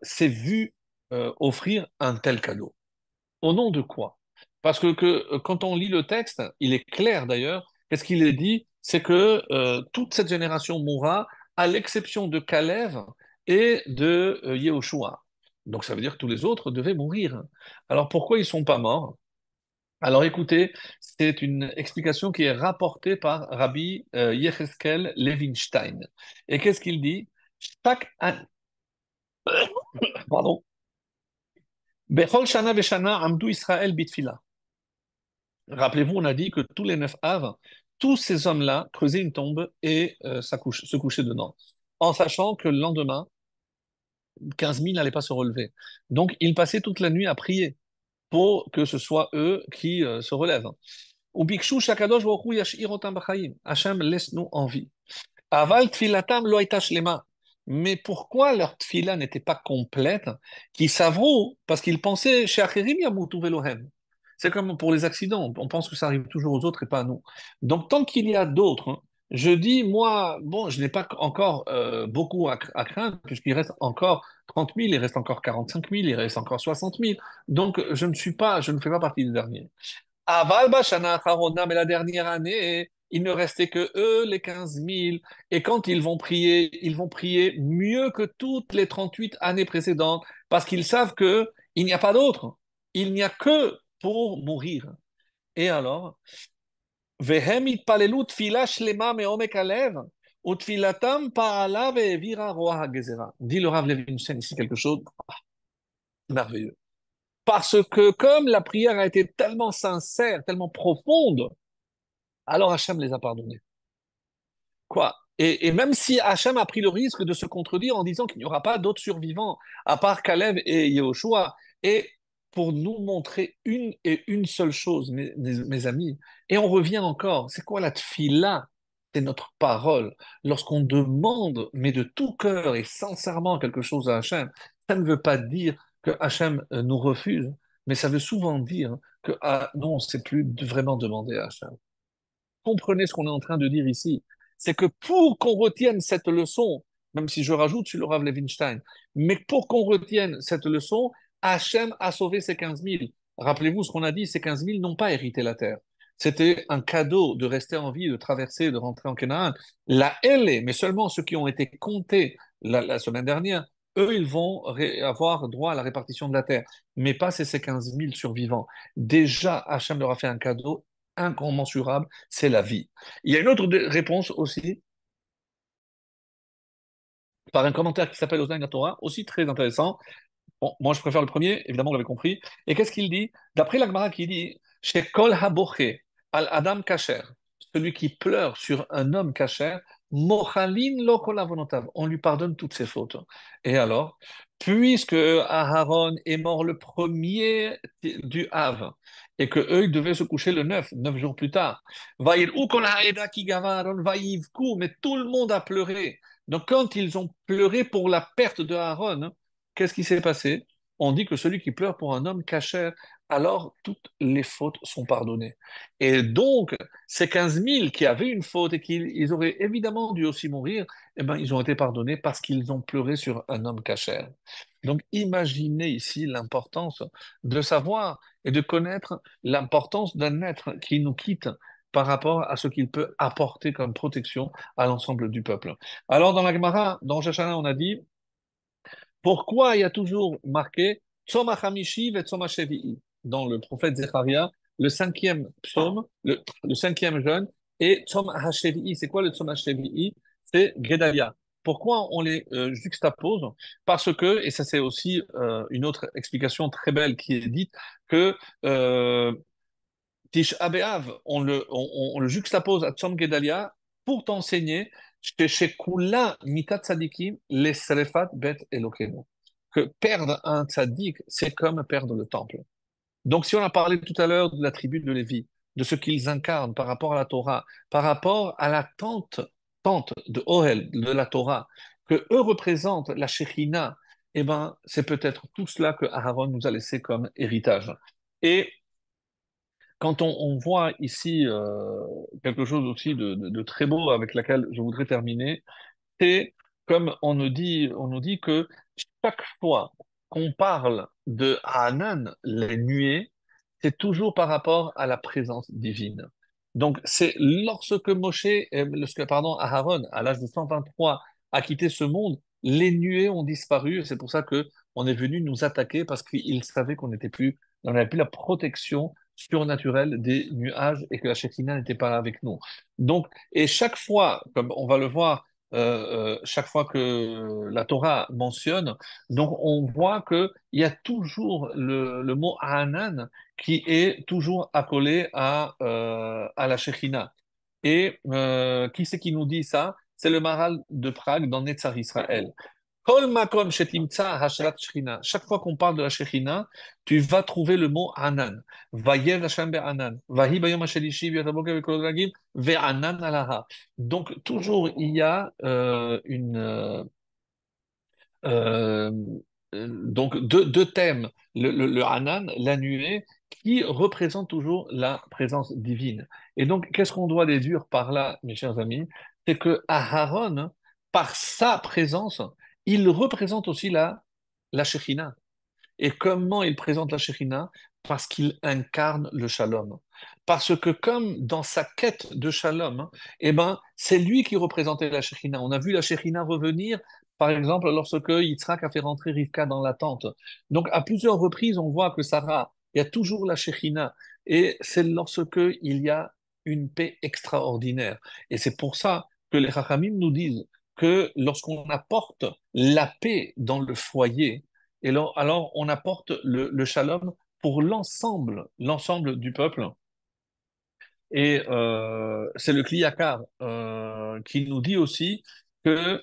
s'est vue offrir un tel cadeau? Au nom de quoi? Parce que quand on lit le texte, il est clair d'ailleurs, qu'est-ce qu'il est dit? C'est que toute cette génération mourra, à l'exception de Caleb et de Yehoshua. Donc ça veut dire que tous les autres devaient mourir. Alors pourquoi ils ne sont pas morts? Alors écoutez, c'est une explication qui est rapportée par Rabbi Yecheskel Levinstein. Et qu'est-ce qu'il dit? Chaque année, pardon, Bechol Shana Veshana Amdu Israël Bitfila. Rappelez-vous, on a dit que tous les 9 Av, tous ces hommes-là creusaient une tombe et se couchaient dedans, en sachant que le lendemain, 15 000 n'allaient pas se relever. Donc, ils passaient toute la nuit à prier pour que ce soit eux qui se relèvent. Ou Bikshu Shakadosh Baruch Hu Yash'ir Otam B'chaim. Hachem, laisse-nous en vie. Aval tfilatam lo hayta shlema. Mais pourquoi leur tfila n'était pas complète? Qui savent parce qu'ils pensaient chez Acherim yamutu velohem. C'est comme pour les accidents, on pense que ça arrive toujours aux autres et pas à nous. Donc tant qu'il y a d'autres, hein, je dis moi, bon, je n'ai pas encore beaucoup à craindre puisqu'il reste encore 30 000, il reste encore 45 000, il reste encore 60 000. Donc je ne fais pas partie des derniers. Aval Bashana Acharona, mais la dernière année, il ne restait que eux, les 15 000. Et quand ils vont prier mieux que toutes les 38 années précédentes, parce qu'ils savent que il n'y a pas d'autre. Il n'y a que pour mourir. Et alors, Vehem itpalelu tfila shlema meomek alev, utfilatam pa'ala ve'evira roa hagezera. Dit le Rav Levinstein ici quelque chose de merveilleux. Parce que comme la prière a été tellement sincère, tellement profonde, alors Hachem les a pardonnés. Quoi? Et même si Hachem a pris le risque de se contredire en disant qu'il n'y aura pas d'autres survivants, à part Caleb et Yehoshua, et pour nous montrer une et une seule chose, mes amis. Et on revient encore, c'est quoi la tfila? C'est notre parole. Lorsqu'on demande, mais de tout cœur et sincèrement quelque chose à Hachem, ça ne veut pas dire que Hachem nous refuse, mais ça veut souvent dire que ah, non, on ne sait plus vraiment demander à Hachem. Comprenez ce qu'on est en train de dire ici. C'est que pour qu'on retienne cette leçon, même si je rajoute sur le Rav Levinstein, mais pour qu'on retienne cette leçon, Hachem a sauvé ces 15 000. Rappelez-vous ce qu'on a dit, ces 15 000 n'ont pas hérité la terre. C'était un cadeau de rester en vie, de traverser, de rentrer en Canaan. La L, mais seulement ceux qui ont été comptés la semaine dernière, eux, ils vont avoir droit à la répartition de la terre, mais pas ces 15 000 survivants. Déjà, Hachem leur a fait un cadeau incommensurable, c'est la vie. Il y a une autre réponse aussi, par un commentaire qui s'appelle Oznaï Torah, aussi très intéressant. Bon, moi, je préfère le premier, évidemment, vous l'avez compris. Et qu'est-ce qu'il dit? D'après la Gemara qui dit, chez Kol Haboché, Al Adam Kacher, celui qui pleure sur un homme kacher, Mochalin lo kol avonotav, on lui pardonne toutes ses fautes. Et alors, puisque Aharon est mort le premier du Av, et que eux, ils devaient se coucher le 9 jours plus tard, Vayil'u kol ha'eda ki gava Aaron vayivku, mais tout le monde a pleuré. Donc, quand ils ont pleuré pour la perte de Aaron, qu'est-ce qui s'est passé? On dit que celui qui pleure pour un homme cachère, alors toutes les fautes sont pardonnées. Et donc, ces 15 000 qui avaient une faute et qui ils auraient évidemment dû aussi mourir, eh ben, ils ont été pardonnés parce qu'ils ont pleuré sur un homme cachère. Donc, imaginez ici l'importance de savoir et de connaître l'importance d'un être qui nous quitte par rapport à ce qu'il peut apporter comme protection à l'ensemble du peuple. Alors, dans la Gemara, dans Shashana, on a dit pourquoi il y a toujours marqué Tzom HaChamishi ve Tzom HaShevi'i dans le prophète Zecharia, le cinquième psaume, le cinquième jeûne, et Tzom HaShevi'i, c'est quoi le Tzom HaShevi'i? C'est Gedalia. Pourquoi on les juxtapose? Parce que, et ça c'est aussi une autre explication très belle qui est dite, que Tish B'Av, on le juxtapose à Tzom Gedalia pour t'enseigner chez Kula Mitat Tzadikim, les Srefat Bet Elokeinu. Que perdre un tzaddik, c'est comme perdre le temple. Donc, si on a parlé tout à l'heure de la tribu de Lévi, de ce qu'ils incarnent par rapport à la Torah, par rapport à la tente de Ohel, de la Torah, que eux représentent la Shekhinah, eh ben, c'est peut-être tout cela que Aaron nous a laissé comme héritage. Et quand on voit ici quelque chose aussi de très beau avec laquelle je voudrais terminer, c'est comme on nous dit que chaque fois qu'on parle de Hanan, les nuées, c'est toujours par rapport à la présence divine. Donc, c'est lorsque pardon, Aaron, à l'âge de 123, a quitté ce monde, les nuées ont disparu. Et c'est pour ça que on est venu nous attaquer parce qu'il savait on n'avait plus la protection surnaturelle des nuages et que la Shekinah n'était pas là avec nous. Donc, et chaque fois, comme on va le voir, chaque fois que la Torah mentionne, donc on voit qu'il y a toujours le mot Hanan qui est toujours accolé à la Shekhinah. Et qui c'est qui nous dit ça? C'est le Maharal de Prague dans Netzar Israël. Kol makom shetimtza hashrat shechina. Chaque fois qu'on parle de la Shekhinah, tu vas trouver le mot Hanan. Vayev Hashem be'anan. Vahi bayom hashelishi v'yataboker v'kol ragim ve'anan alaha. Donc, toujours, il y a euh, donc deux thèmes, le Hanan, la nuée, qui représentent toujours la présence divine. Et donc, qu'est-ce qu'on doit déduire par là, mes chers amis? C'est que Aharon, par sa présence, il représente aussi la Shekhinah. Et comment il présente la Shekhinah? Parce qu'il incarne le shalom. Parce que comme dans sa quête de shalom, eh ben, c'est lui qui représentait la Shekhinah. On a vu la Shekhinah revenir, par exemple, lorsque Yitzhak a fait rentrer Rivka dans la tente. Donc, à plusieurs reprises, on voit que Sarah, il y a toujours la Shekhinah. Et c'est lorsque il y a une paix extraordinaire. Et c'est pour ça que les Chachamim nous disent que lorsqu'on apporte la paix dans le foyer, et alors, on apporte le shalom pour l'ensemble du peuple. Et c'est le Kliyakar qui nous dit aussi que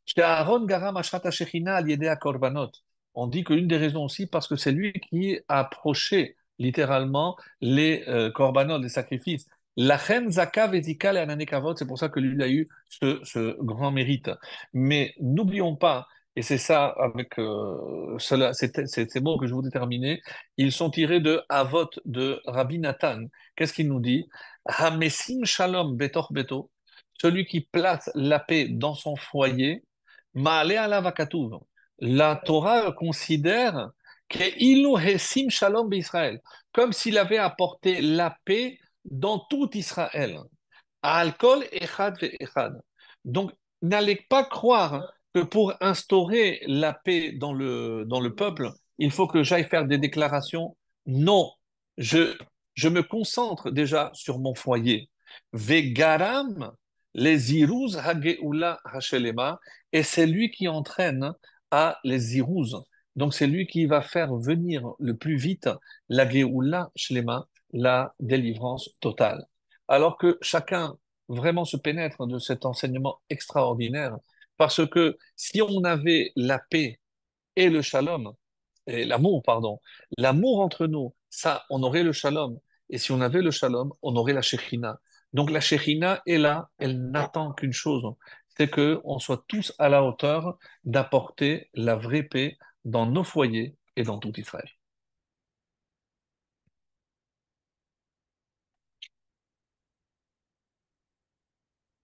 chez Aaron garam ashrat hashechina al yedei korbanot. On dit que l'une des raisons aussi, parce que c'est lui qui a approché littéralement les korbanot, les sacrifices. La reine Zaka Vedika et Anane Kavod, c'est pour ça que lui il a eu ce grand mérite. Mais n'oublions pas, et c'est ça avec cela, ces mots que je voudrais terminer, ils sont tirés de Avot de Rabbi Nathan. Qu'est-ce qu'il nous dit? Hamesim Shalom Betor Beto, celui qui place la paix dans son foyer, Maale Alav Hakatuv. La Torah considère que Ilu Hesim Shalom Israël, comme s'il avait apporté la paix dans tout Israël. Al-Kol Echad Echad. Donc, n'allez pas croire que pour instaurer la paix dans le peuple, il faut que j'aille faire des déclarations. Non, je, je me concentre déjà sur mon foyer. Vegaram, les Iruz Hageula Hashelema, et c'est lui qui entraîne à les Iruz. Donc, c'est lui qui va faire venir le plus vite la Geoula Shlema, la délivrance totale. Alors que chacun vraiment se pénètre de cet enseignement extraordinaire, parce que si on avait la paix et le shalom, et l'amour, pardon, l'amour entre nous, ça, on aurait le shalom. Et si on avait le shalom, on aurait la shekhinah. Donc la shekhinah est là, elle n'attend qu'une chose, c'est que on soit tous à la hauteur d'apporter la vraie paix dans nos foyers et dans tout Israël.